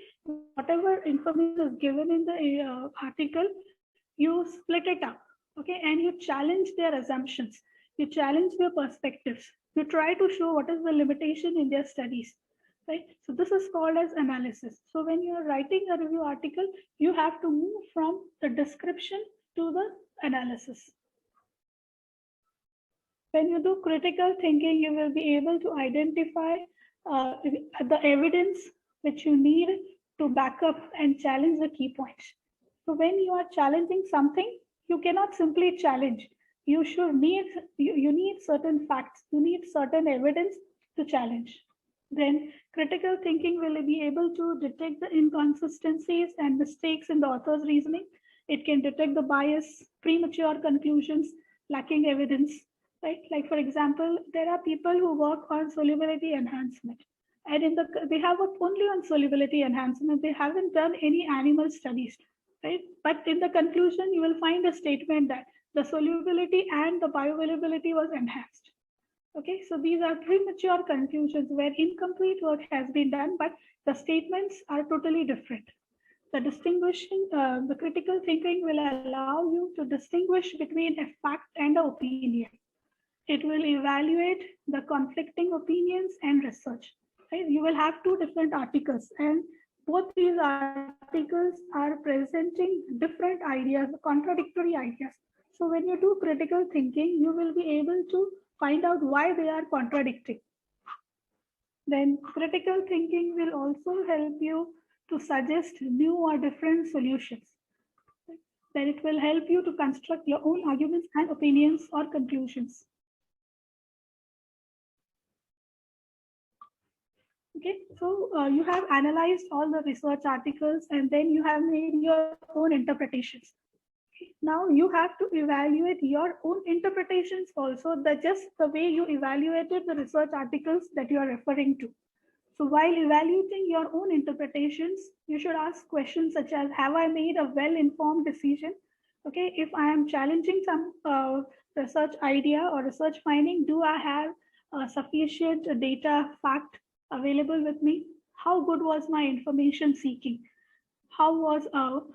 whatever information is given in the article, you split it up. Okay, and you challenge their assumptions. You challenge their perspectives. You try to show what is the limitation in their studies. Right? So this is called as analysis. So when you are writing a review article, you have to move from the description to the analysis. When you do critical thinking, you will be able to identify the evidence which you need to back up and challenge the key points. So when you are challenging something, you cannot simply challenge. You need certain facts. You need certain evidence to challenge. Then critical thinking will be able to detect the inconsistencies and mistakes in the author's reasoning. It can detect the bias, premature conclusions, lacking evidence, right? Like for example, there are people who work on solubility enhancement, and they have worked only on solubility enhancement. They haven't done any animal studies, right? But in the conclusion, you will find a statement that the solubility and the bioavailability was enhanced. Okay, so these are premature conclusions where incomplete work has been done, but the statements are totally different. The critical thinking will allow you to distinguish between a fact and an opinion. It will evaluate the conflicting opinions and research. Right? You will have two different articles, and both these articles are presenting different ideas, contradictory ideas. So when you do critical thinking, you will be able to find out why they are contradicting. Then critical thinking will also help you to suggest new or different solutions. Then it will help you to construct your own arguments and opinions or conclusions. Okay, so you have analyzed all the research articles and then you have made your own interpretations. Now you have to evaluate your own interpretations also, just the way you evaluated the research articles that you are referring to. So while evaluating your own interpretations, you should ask questions such as, have I made a well-informed decision? Okay, if I am challenging some research idea or research finding, do I have sufficient data fact available with me? How good was my information seeking?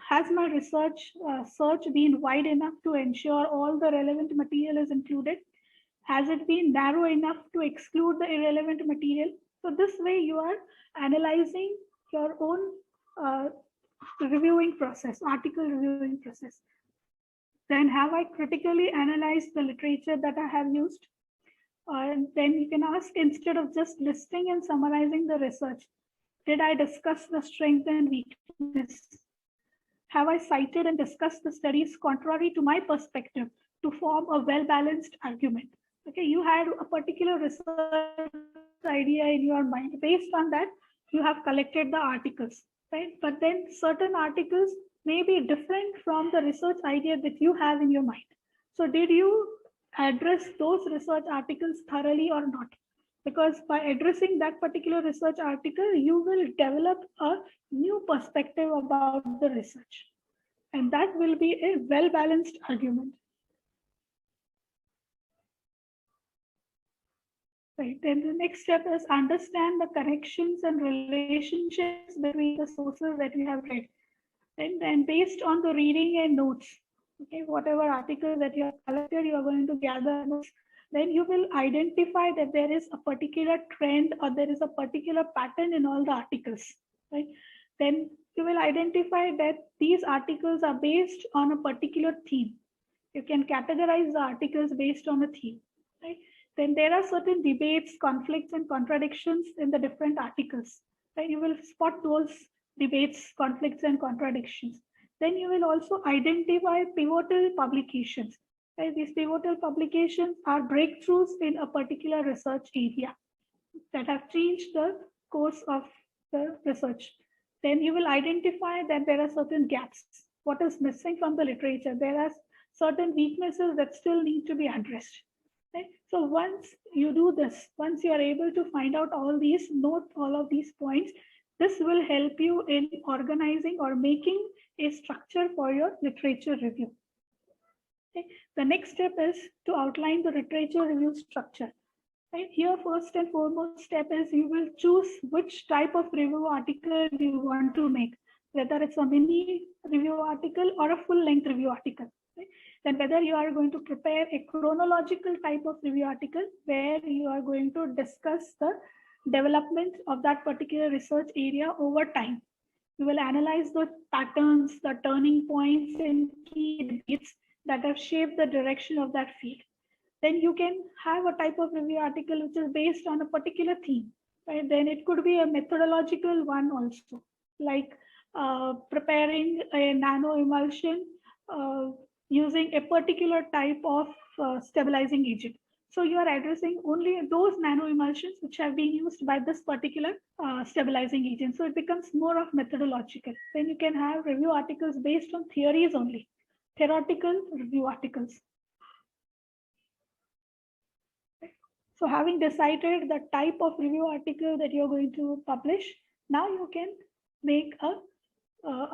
Has my research search been wide enough to ensure all the relevant material is included? Has it been narrow enough to exclude the irrelevant material? So this way you are analyzing your own reviewing process, article reviewing process. Then have I critically analyzed the literature that I have used? And then you can ask, instead of just listing and summarizing the research, did I discuss the strength and weakness? Have I cited and discussed the studies contrary to my perspective to form a well-balanced argument? Okay, you had a particular research idea in your mind. Based on that, you have collected the articles, right? But then certain articles may be different from the research idea that you have in your mind. So did you address those research articles thoroughly or not? Because by addressing that particular research article, you will develop a new perspective about the research. And that will be a well-balanced argument. Right. Then the next step is understand the connections and relationships between the sources that we have read. And then based on the reading and notes, okay, whatever article that you have collected, you are going to gather notes. Then you will identify that there is a particular trend or there is a particular pattern in all the articles, right? Then you will identify that these articles are based on a particular theme. You can categorize the articles based on a theme, right? Then there are certain debates, conflicts, and contradictions in the different articles, right? You will spot those debates, conflicts, and contradictions. Then you will also identify pivotal publications. Right? These pivotal publications are breakthroughs in a particular research area that have changed the course of the research. Then you will identify that there are certain gaps. What is missing from the literature? There are certain weaknesses that still need to be addressed. Right? So once you do this, once you are able to find out all these, note all of these points, this will help you in organizing or making a structure for your literature review. Okay. The next step is to outline the literature review structure. Right? Here, first and foremost step is you will choose which type of review article you want to make, whether it's a mini review article or a full-length review article. Right? Then whether you are going to prepare a chronological type of review article where you are going to discuss the development of that particular research area over time. You will analyze the patterns, the turning points, and key debates that have shaped the direction of that field. Then you can have a type of review article which is based on a particular theme, right? Then it could be a methodological one also, like preparing a nano emulsion using a particular type of stabilizing agent. So you are addressing only those nano emulsions which have been used by this particular stabilizing agent. So it becomes more of methodological. Then you can have review articles based on theories only, theoretical review articles. So having decided the type of review article that you're going to publish, now you can make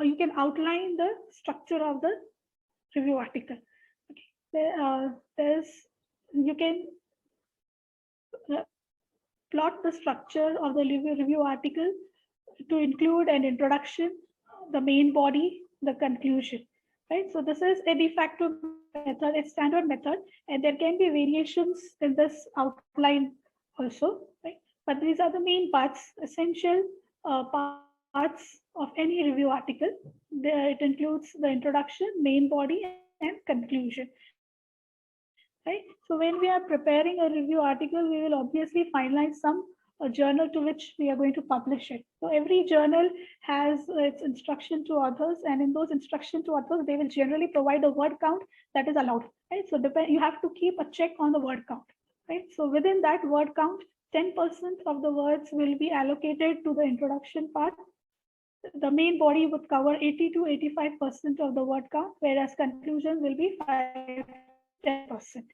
you can outline the structure of the review article. Okay. You can plot the structure of the review article to include an introduction, the main body, the conclusion, right? So this is a de facto method, a standard method, and there can be variations in this outline also, right? But these are the main parts, essential parts of any review article. It includes the introduction, main body, and conclusion. Right. So when we are preparing a review article, we will obviously finalize some journal to which we are going to publish it. So every journal has its instruction to authors, and in those instruction to authors, they will generally provide a word count that is allowed. Right. So you have to keep a check on the word count. Right. So within that word count, 10% of the words will be allocated to the introduction part. The main body would cover 80 to 85% of the word count, whereas conclusions will be 5-10%.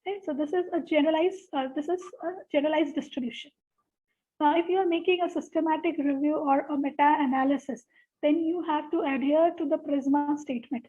Okay, so this is a generalized distribution. Now, if you are making a systematic review or a meta-analysis, then you have to adhere to the PRISMA statement.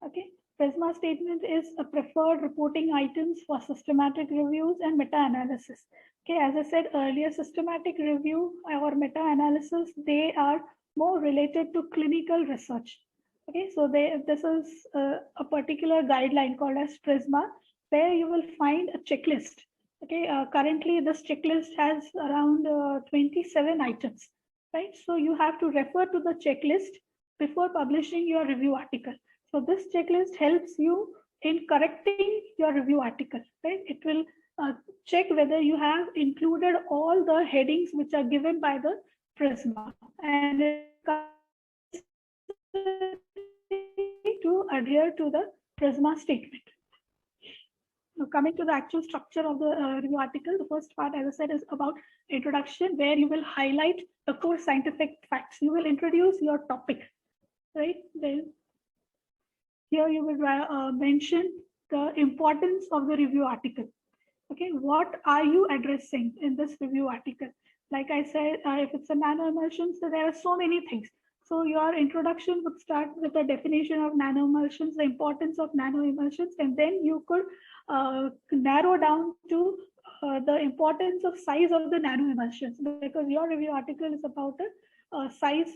Okay, PRISMA statement is a preferred reporting items for systematic reviews and meta-analysis. Okay, as I said earlier, systematic review or meta-analysis, they are more related to clinical research. Okay, so this is a particular guideline called as PRISMA, where you will find a checklist. Okay, currently this checklist has around 27 items, right? So you have to refer to the checklist before publishing your review article. So this checklist helps you in correcting your review article, right? It will check whether you have included all the headings which are given by the PRISMA, and it to adhere to the PRISMA statement. Now, coming to the actual structure of the review article, the first part, as I said, is about introduction, where you will highlight the core scientific facts. You will introduce your topic, right? Then here you will mention the importance of the review article. Okay, what are you addressing in this review article? Like I said, if it's a nanoemulsion, so there are so many things. So your introduction would start with a definition of nanoemulsions, the importance of nanoemulsions, and then you could narrow down to the importance of size of the nanoemulsions, because your review article is about the size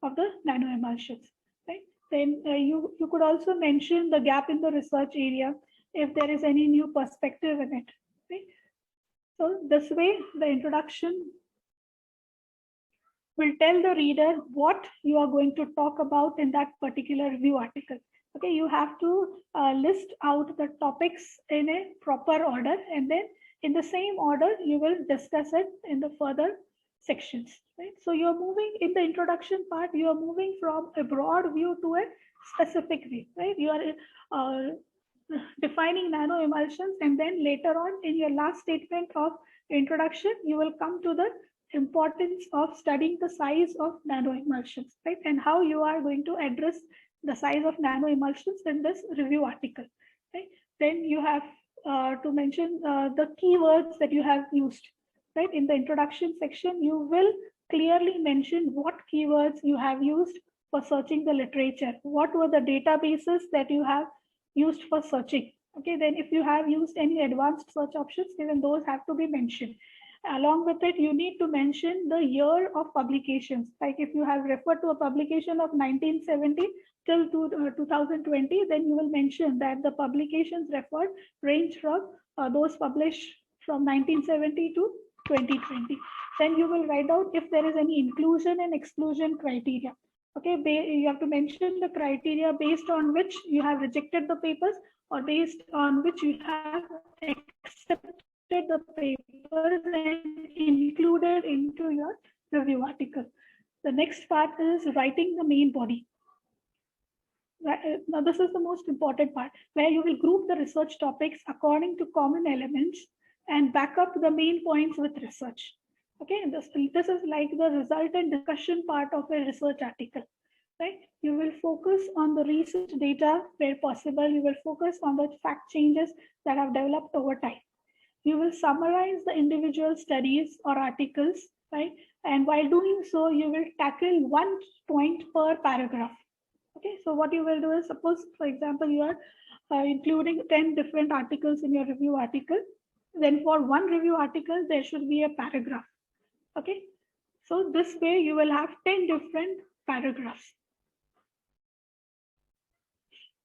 of the nanoemulsions, right? Then you could also mention the gap in the research area if there is any new perspective in it. Right? So this way, the introduction will tell the reader what you are going to talk about in that particular review article. Okay, you have to list out the topics in a proper order, and then in the same order, you will discuss it in the further sections. Right? So you're moving in the introduction part, you are moving from a broad view to a specific view, right? You are defining nanoemulsions, and then later on in your last statement of introduction, you will come to the importance of studying the size of nanoemulsions, right? And how you are going to address the size of nanoemulsions in this review article, right? Then you have to mention the keywords that you have used, right? In the introduction section, you will clearly mention what keywords you have used for searching the literature, what were the databases that you have used for searching. Okay, then if you have used any advanced search options, even those have to be mentioned. Along with it, you need to mention the year of publications. Like if you have referred to a publication of 1970 till 2020, then you will mention that the publications referred range from those published from 1970 to 2020. Then you will write out if there is any inclusion and exclusion criteria. Okay, you have to mention the criteria based on which you have rejected the papers, or based on which you have accepted the papers and included into your review article. The next part is writing the main body. Now, this is the most important part, where you will group the research topics according to common elements and back up the main points with research. Okay, this is like the resultant discussion part of a research article, right? You will focus on the recent data where possible. You will focus on the fact changes that have developed over time. You will summarize the individual studies or articles, right? And while doing so, you will tackle one point per paragraph. Okay, so what you will do is, suppose, for example, you are including 10 different articles in your review article. Then for one review article, there should be a paragraph. Okay. So this way you will have 10 different paragraphs.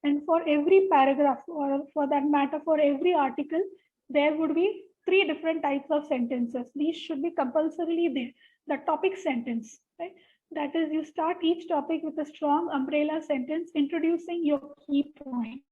And for every paragraph, or for that matter, for every article, there would be 3 different types of sentences. These should be compulsorily there. The topic sentence, right? That is, you start each topic with a strong umbrella sentence introducing your key point.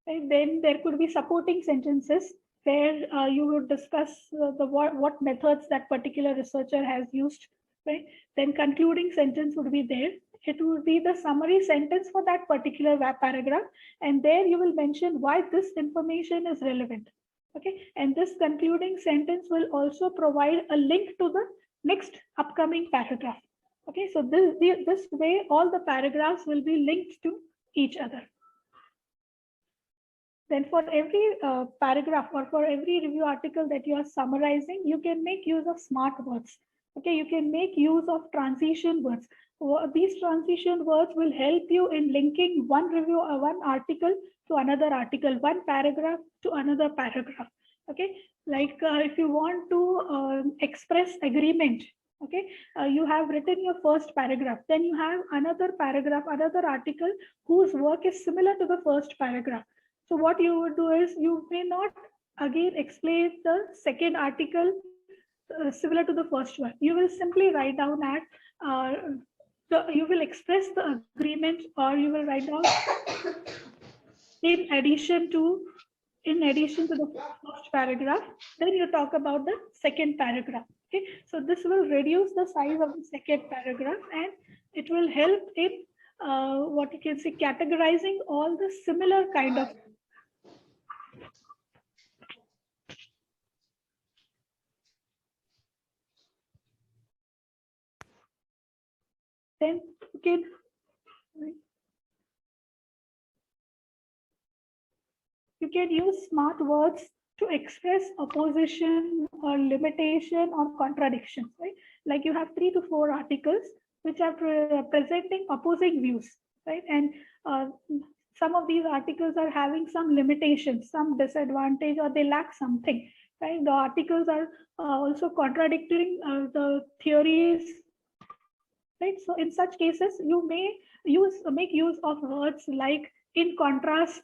Right? Then there could be supporting sentences where you would discuss what methods that particular researcher has used. Right? Then concluding sentence would be there. It would be the summary sentence for that particular paragraph, and there you will mention why this information is relevant. Okay, and this concluding sentence will also provide a link to the next upcoming paragraph. Okay, so this way all the paragraphs will be linked to each other. Then for every paragraph or for every review article that you are summarizing, you can make use of smart words. Okay, you can make use of transition words. These transition words will help you in linking one article to another article, one paragraph to another paragraph. Okay, like if you want to express agreement, okay, you have written your first paragraph, then you have another paragraph, another article whose work is similar to the first paragraph. So what you would do is you may not again explain the second article similar to the first one. You will simply write down that you will express the agreement, or you will write down in addition to the first paragraph. Then you talk about the second paragraph. Okay, so this will reduce the size of the second paragraph, and it will help in what you can say categorizing all the similar kind of. Then you can use smart words to express opposition or limitation or contradiction, right? Like you have 3 to 4 articles which are presenting opposing views, right? And some of these articles are having some limitations, some disadvantage, or they lack something, right? The articles are also contradicting the theories, right? So in such cases, you may make use of words like in contrast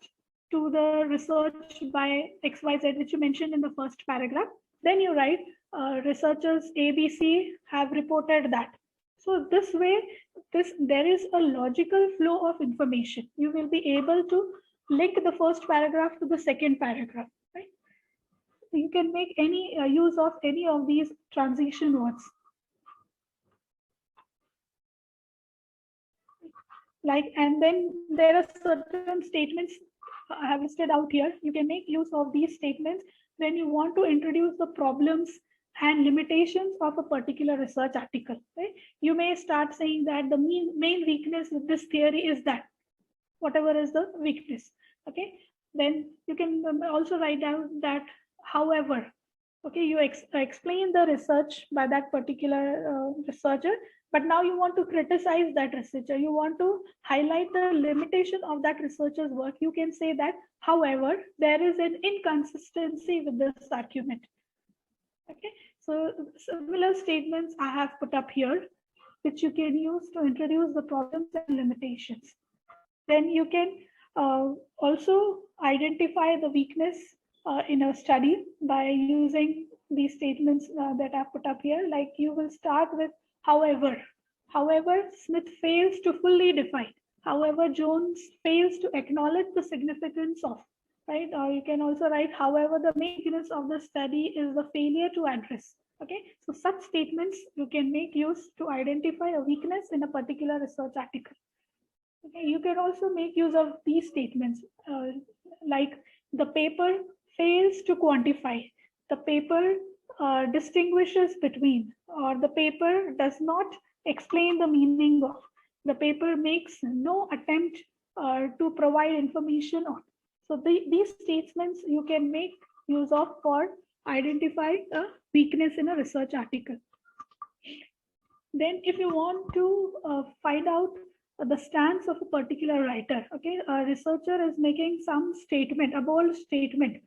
to the research by XYZ, which you mentioned in the first paragraph. Then you write researchers ABC have reported that. So this way, there is a logical flow of information. You will be able to link the first paragraph to the second paragraph, right? You can make any use of any of these transition words. Like, and then there are certain statements I have listed out here. You can make use of these statements when you want to introduce the problems and limitations of a particular research article. Right? You may start saying that the main weakness with this theory is that, whatever is the weakness. Okay. Then you can also write down that, however, okay, you explain the research by that particular researcher, but now you want to criticize that researcher. You want to highlight the limitation of that researcher's work. You can say that, however, there is an inconsistency with this argument. Okay, so similar statements I have put up here, which you can use to introduce the problems and limitations. Then you can also identify the weakness in a study by using these statements that I put up here. Like you will start with, however, Smith fails to fully define. However, Jones fails to acknowledge the significance of, right? Or you can also write, however, the main weakness of the study is the failure to address. Okay, so such statements you can make use to identify a weakness in a particular research article. Okay, you can also make use of these statements like the paper fails to quantify, the paper distinguishes between, or the paper does not explain the meaning of, the paper makes no attempt to provide information on. So these statements you can make use of for identifying a weakness in a research article. Then if you want to find out the stance of a particular writer. Okay, a researcher is making some statement, a bold statement,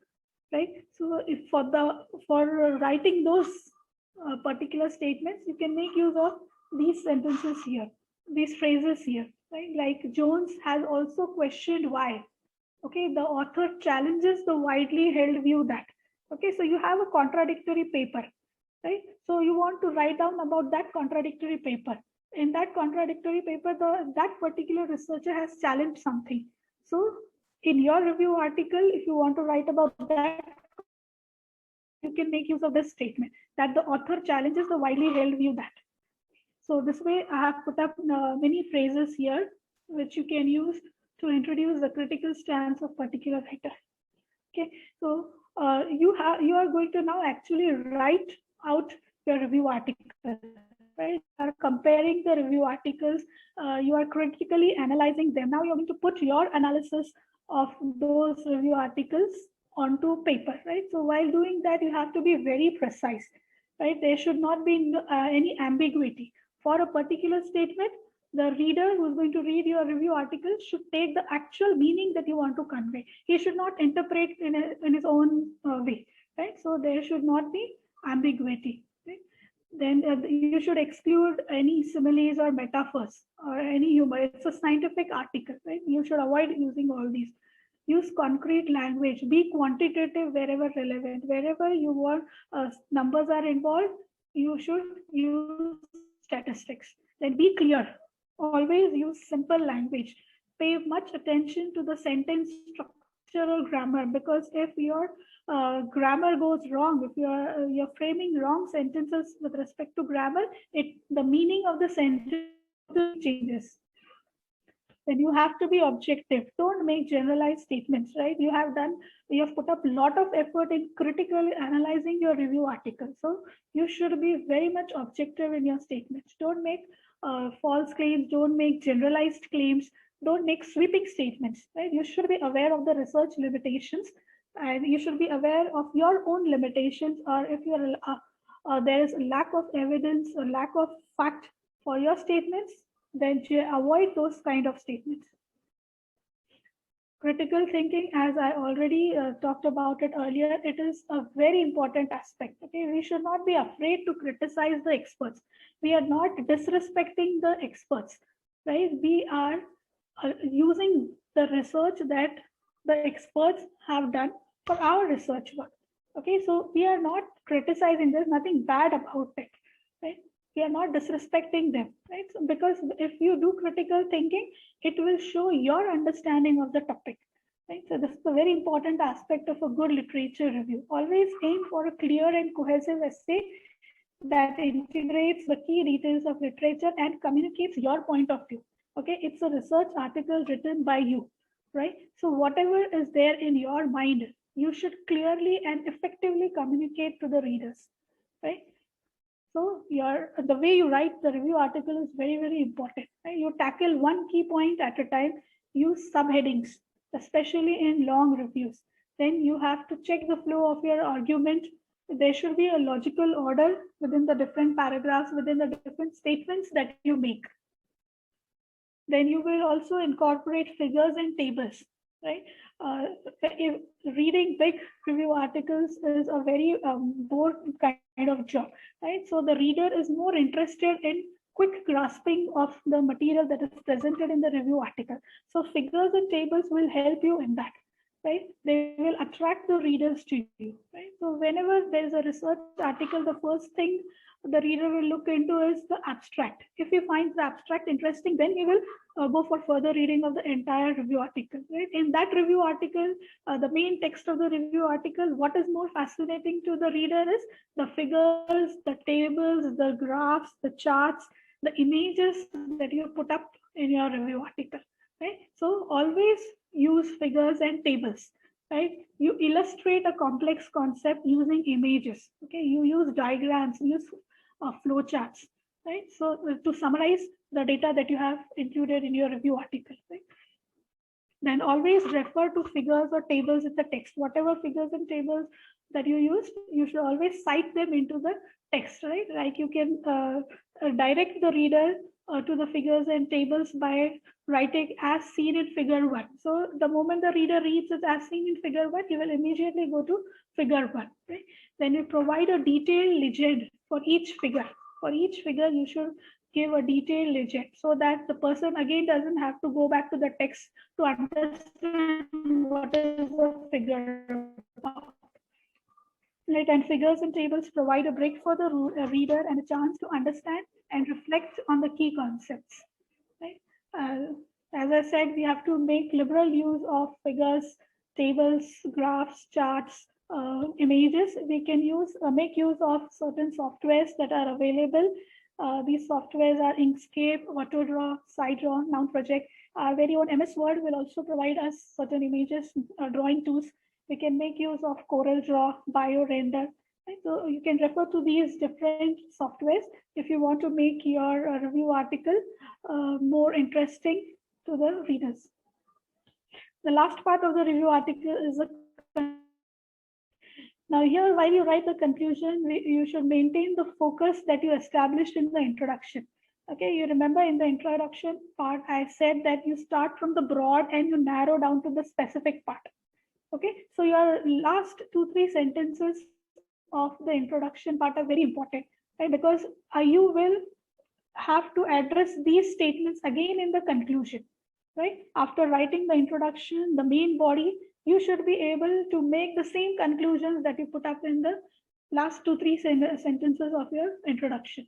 right? So if for writing those particular statements, you can make use of these sentences here, these phrases here, right? Like Jones has also questioned why. Okay, the author challenges the widely held view that. Okay, so you have a contradictory paper, right? So you want to write down about that contradictory paper. In that contradictory paper, that particular researcher has challenged something. So in your review article, if you want to write about that, you can make use of this statement that the author challenges the widely held view that. So this way I have put up many phrases here, which you can use to introduce the critical stance of particular writer. Okay, so you are going to now actually write out your review article, right? You are comparing the review articles, you are critically analyzing them. Now you're going to put your analysis of those review articles onto paper, right? So while doing that, you have to be very precise, right? There should not be any ambiguity. For a particular statement, the reader who's going to read your review article should take the actual meaning that you want to convey. He should not interpret in his own way, right? So there should not be ambiguity. Right? Then you should exclude any similes or metaphors or any humor. It's a scientific article, right? You should avoid using all these. Use concrete language. Be quantitative wherever relevant. Wherever you want numbers are involved, you should use statistics. Then be clear. Always use simple language. Pay much attention to the sentence structural grammar, because if your grammar goes wrong, if you're framing wrong sentences with respect to grammar, the meaning of the sentence changes. Then you have to be objective. Don't make generalized statements, right? You have put up a lot of effort in critically analyzing your review article. So you should be very much objective in your statements. Don't make false claims. Don't make generalized claims. Don't make sweeping statements, right? You should be aware of the research limitations, and you should be aware of your own limitations, or if there is a lack of evidence or lack of fact for your statements, then avoid those kind of statements. Critical thinking, as I already talked about it earlier, it is a very important aspect. Okay, we should not be afraid to criticize the experts. We are not disrespecting the experts, right? We are using the research that the experts have done for our research work. Okay, so we are not criticizing. There's nothing bad about it, right? We are not disrespecting them, right? So because if you do critical thinking, it will show your understanding of the topic, right? So this is a very important aspect of a good literature review. Always aim for a clear and cohesive essay that integrates the key details of literature and communicates your point of view. Okay, it's a research article written by you, right? So whatever is there in your mind, you should clearly and effectively communicate to the readers, right? So the way you write the review article is very, very important. Right? You tackle one key point at a time. Use subheadings, especially in long reviews. Then you have to check the flow of your argument. There should be a logical order within the different paragraphs, within the different statements that you make. Then you will also incorporate figures and tables, right? Reading big review articles is a very bored kind of job, right? So the reader is more interested in quick grasping of the material that is presented in the review article. So figures and tables will help you in that, right? They will attract the readers to you, right? So whenever there is a research article, the first thing the reader will look into is the abstract. If he finds the abstract interesting, then he will go for further reading of the entire review article, right? In that review article, the main text of the review article, what is more fascinating to the reader is the figures, the tables, the graphs, the charts, the images that you put up in your review article, right? So always use figures and tables, right? You illustrate a complex concept using images, okay? You use diagrams, use flow charts, right? So to summarize the data that you have included in your review article, right? Then always refer to figures or tables in the text. Whatever figures and tables that you use, you should always cite them into the text, right? Like you can direct the reader to the figures and tables by writing as seen in figure 1. So the moment the reader reads it as seen in figure 1, he will immediately go to figure 1. Right? Then you provide a detailed legend for each figure. For each figure, you should give a detailed legend so that the person again doesn't have to go back to the text to understand what is the figure about. Right, and figures and tables provide a break for the reader and a chance to understand and reflect on the key concepts. Right? As I said, we have to make liberal use of figures, tables, graphs, charts, images. We can make use of certain softwares that are available. These softwares are Inkscape, Autodraw, SciDraw, Noun Project. Our very own MS Word will also provide us certain images, drawing tools. We can make use of CorelDRAW, BioRender. Right? So you can refer to these different softwares if you want to make your review article more interesting to the readers. The last part of the review article is a now here, while you write the conclusion, you should maintain the focus that you established in the introduction. Okay, you remember in the introduction part, I said that you start from the broad and you narrow down to the specific part. Okay, so your last 2-3 sentences of the introduction part are very important, right? Because you will have to address these statements again in the conclusion, right? After writing the introduction, the main body, you should be able to make the same conclusions that you put up in the last 2-3 sentences of your introduction.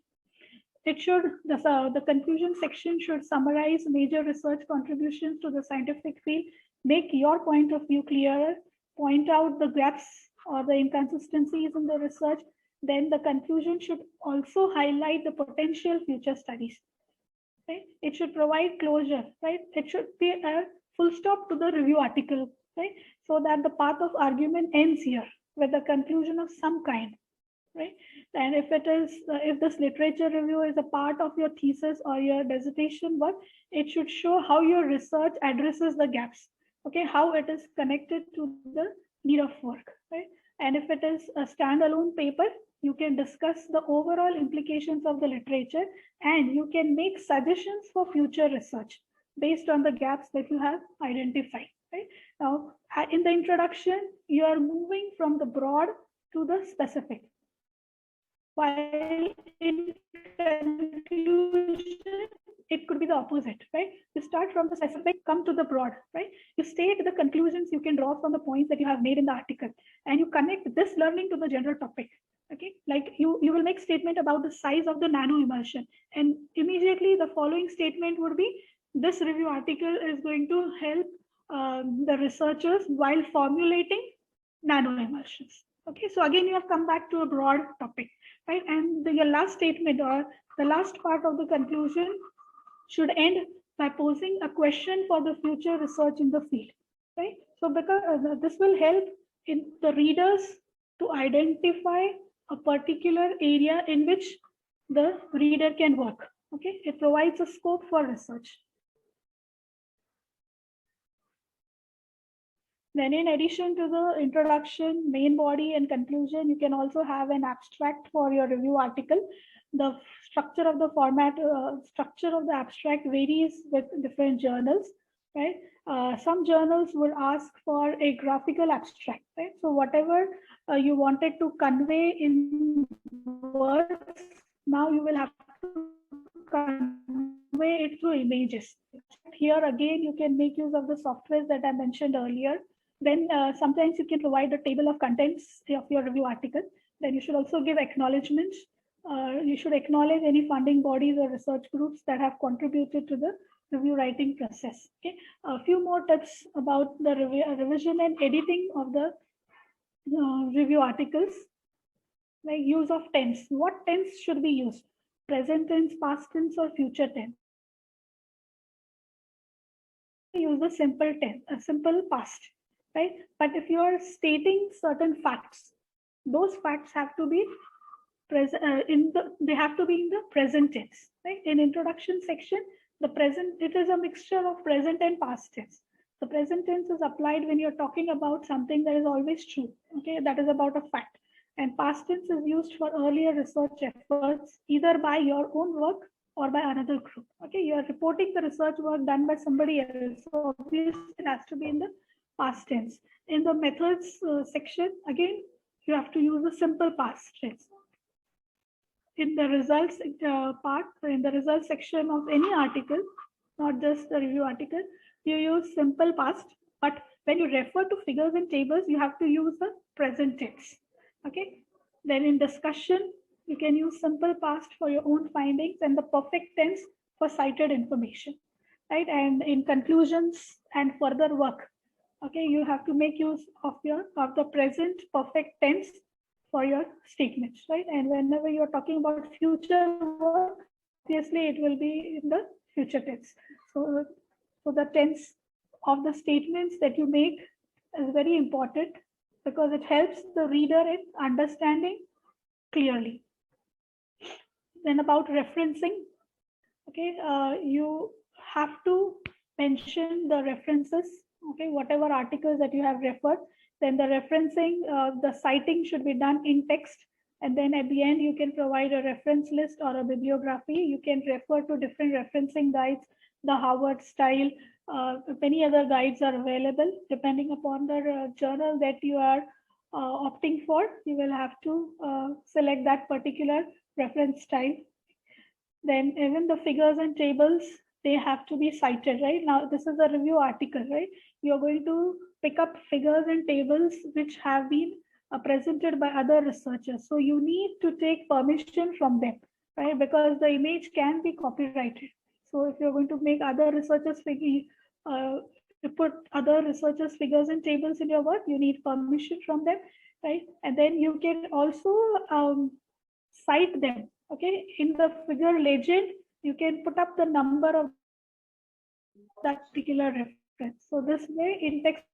It should, the conclusion section should summarize major research contributions to the scientific field, make your point of view clearer, point out the gaps or the inconsistencies in the research. Then the conclusion should also highlight the potential future studies. Right? It should provide closure, right? It should be a full stop to the review article, right? So that the path of argument ends here with a conclusion of some kind, right? And if it is, if this literature review is a part of your thesis or your dissertation work, it should show how your research addresses the gaps, okay? How it is connected to the need of work, right? And if it is a standalone paper, you can discuss the overall implications of the literature and you can make suggestions for future research based on the gaps that you have identified, right? Now, in the introduction, you are moving from the broad to the specific. While in conclusion, it could be the opposite, right? You start from the specific, come to the broad, right? You state the conclusions you can draw from the points that you have made in the article, and you connect this learning to the general topic. Okay, like you will make statement about the size of the nano emulsion, and immediately the following statement would be, this review article is going to help the researchers while formulating nano emulsions. Okay, so again, you have come back to a broad topic, right? And your last statement or the last part of the conclusion should end by posing a question for the future research in the field, right? So because this will help in the readers to identify a particular area in which the reader can work. Okay, it provides a scope for research. Then in addition to the introduction, main body and conclusion, you can also have an abstract for your review article. The structure of the format, structure of the abstract varies with different journals, right? Some journals would ask for a graphical abstract, right? So whatever you wanted to convey in words, now you will have to convey it through images. Here again, you can make use of the softwares that I mentioned earlier. Then sometimes you can provide a table of contents of your review article. Then you should also give acknowledgements. You should acknowledge any funding bodies or research groups that have contributed to the review writing process. Okay, a few more tips about the revision and editing of the review articles, like use of tense. What tense should be used? Present tense, past tense, or future tense? Use the simple tense, a simple past, right? But if you are stating certain facts, those facts have to be present they have to be in the present tense, right? In introduction section, the present, it is a mixture of present and past tense. The present tense is applied when you're talking about something that is always true, okay, that is about a fact. And past tense is used for earlier research efforts, either by your own work or by another group. Okay, you are reporting the research work done by somebody else. So obviously it has to be in the past tense. In the methods section, again, you have to use a simple past tense. In the results part, in the results section of any article, not just the review article, you use simple past, but when you refer to figures and tables, you have to use the present tense. Okay. Then in discussion, you can use simple past for your own findings and the perfect tense for cited information, right? And in conclusions and further work, okay, you have to make use of the present perfect tense for your statements, right? And whenever you're talking about future work, obviously it will be in the future tense. So the tense of the statements that you make is very important because it helps the reader in understanding clearly. Then about referencing, okay, you have to mention the references, okay, whatever articles that you have referred. Then the referencing, the citing should be done in text, and then at the end you can provide a reference list or a bibliography. You can refer to different referencing guides, the Harvard style, many other guides are available. Depending upon the journal that you are opting for, you will have to select that particular reference style. Then even the figures and tables, they have to be cited, right? Now, this is a review article, right? You're going to pick up figures and tables which have been presented by other researchers. So you need to take permission from them, right? Because the image can be copyrighted. So if you're going to make other researchers to put other researchers figures and tables in your work, you need permission from them, right? And then you can also cite them. Okay, in the figure legend, you can put up the number of that particular reference. So this way, in text,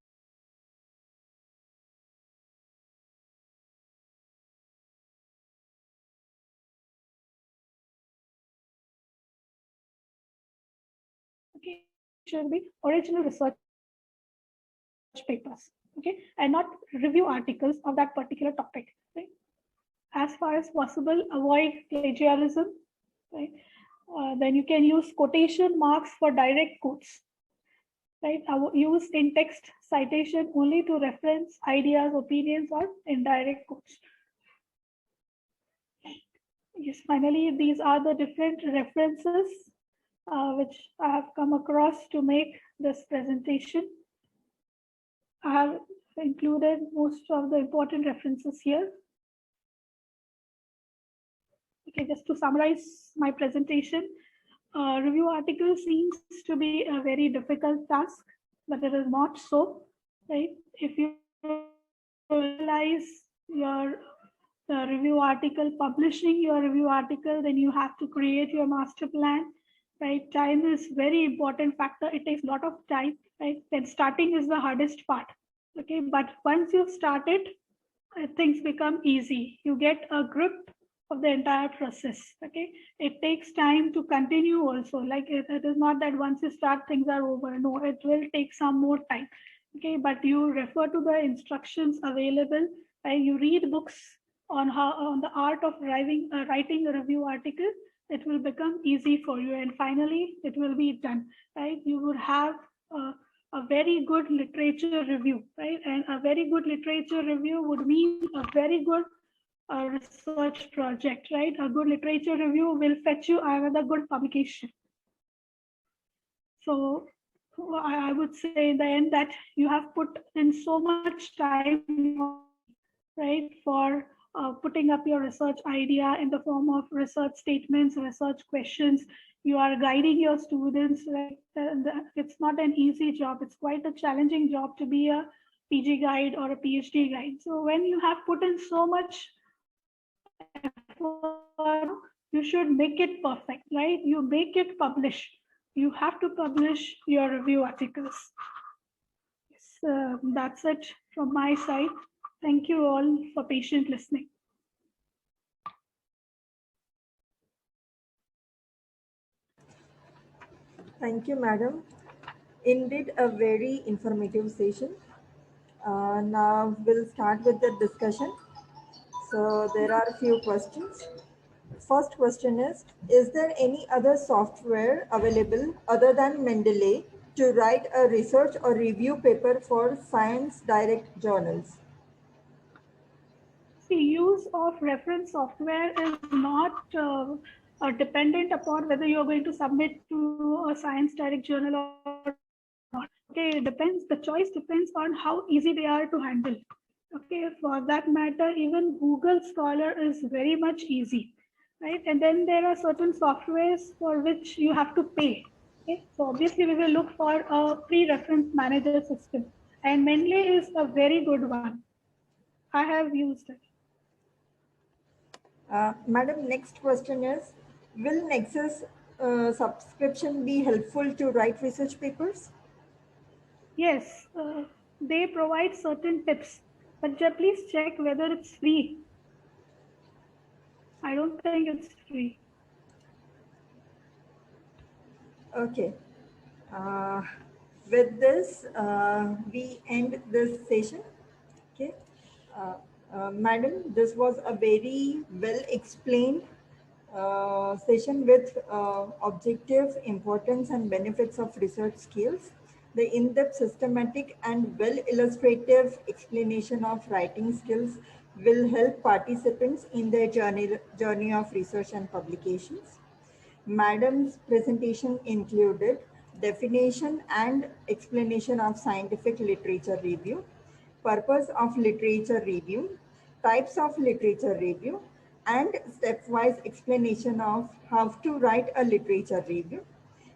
okay, should be original research papers, okay, and not review articles of that particular topic. Right? As far as possible, avoid plagiarism. Right? Then you can use quotation marks for direct quotes. Right? Use in-text citation only to reference ideas, opinions, or indirect quotes. Yes, finally, these are the different references which I have come across to make this presentation. I have included most of the important references here. Okay, just to summarize my presentation, review article seems to be a very difficult task, but it is not so, right? If you realize your review article, publishing your review article, then you have to create your master plan, right? Time is very important factor. It takes a lot of time, right? Then starting is the hardest part, okay? But once you've started, things become easy. You get a grip of the entire process, okay? It takes time to continue also. Like it is not that once you start, things are over. No, it will take some more time, okay? But you refer to the instructions available, right? You read books on the art of writing a review article. It will become easy for you, and finally it will be done, right? You would have a very good literature review, right? And a very good literature review would mean a very good research project, right? A good literature review will fetch you another good publication. So I would say in the end that you have put in so much time, right, for putting up your research idea in the form of research statements, research questions. You are guiding your students, right? It's not an easy job. It's quite a challenging job to be a PG guide or a PhD guide. So when you have put in so much effort, you should make it perfect, right? You make it publish. You have to publish your review articles. So that's it from my side. Thank you all for patient listening. Thank you, madam. Indeed, a very informative session. Now we'll start with the discussion. So there are a few questions. First question is there any other software available other than Mendeley to write a research or review paper for Science Direct journals? The use of reference software is not dependent upon whether you're going to submit to a Science Direct journal or not. Okay, it depends. The choice depends on how easy they are to handle. Okay, for that matter, even Google Scholar is very much easy, right? And then there are certain softwares for which you have to pay. Okay, so obviously we will look for a pre-reference manager system, and Mendeley is a very good one. I have used it. Madam, next question is, will Nexus subscription be helpful to write research papers? Yes, they provide certain tips, but just please check whether it's free. I don't think it's free. Okay. With this, we end this session. Okay. Madam, this was a very well explained session with objective importance and benefits of research skills. The in-depth, systematic, and well illustrative explanation of writing skills will help participants in their journey of research and publications. Madam's presentation included definition and explanation of scientific literature review, purpose of literature review, types of literature review, and stepwise explanation of how to write a literature review.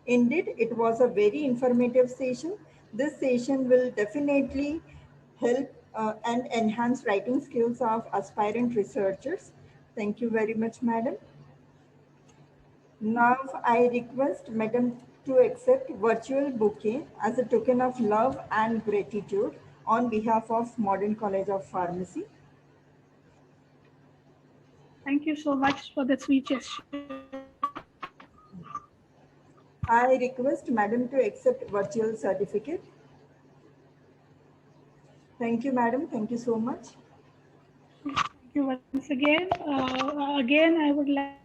Indeed, it was a very informative session. This session will definitely help and enhance writing skills of aspirant researchers. Thank you very much, Madam. Now I request Madam to accept virtual bouquet as a token of love and gratitude on behalf of Modern College of Pharmacy. Thank you so much for the sweet gesture. I request Madam to accept virtual certificate. Thank you, Madam. Thank you so much. Thank you once again. Again, I would like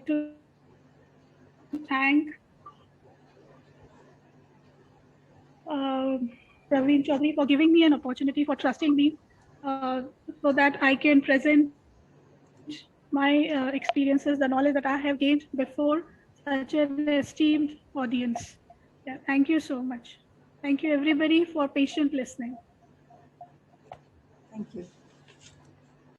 to thank Praveen Chaudhary for giving me an opportunity, for trusting me, so that I can present my experiences, the knowledge that I have gained before such an esteemed audience. Yeah, thank you so much. Thank you everybody for patient listening. Thank you.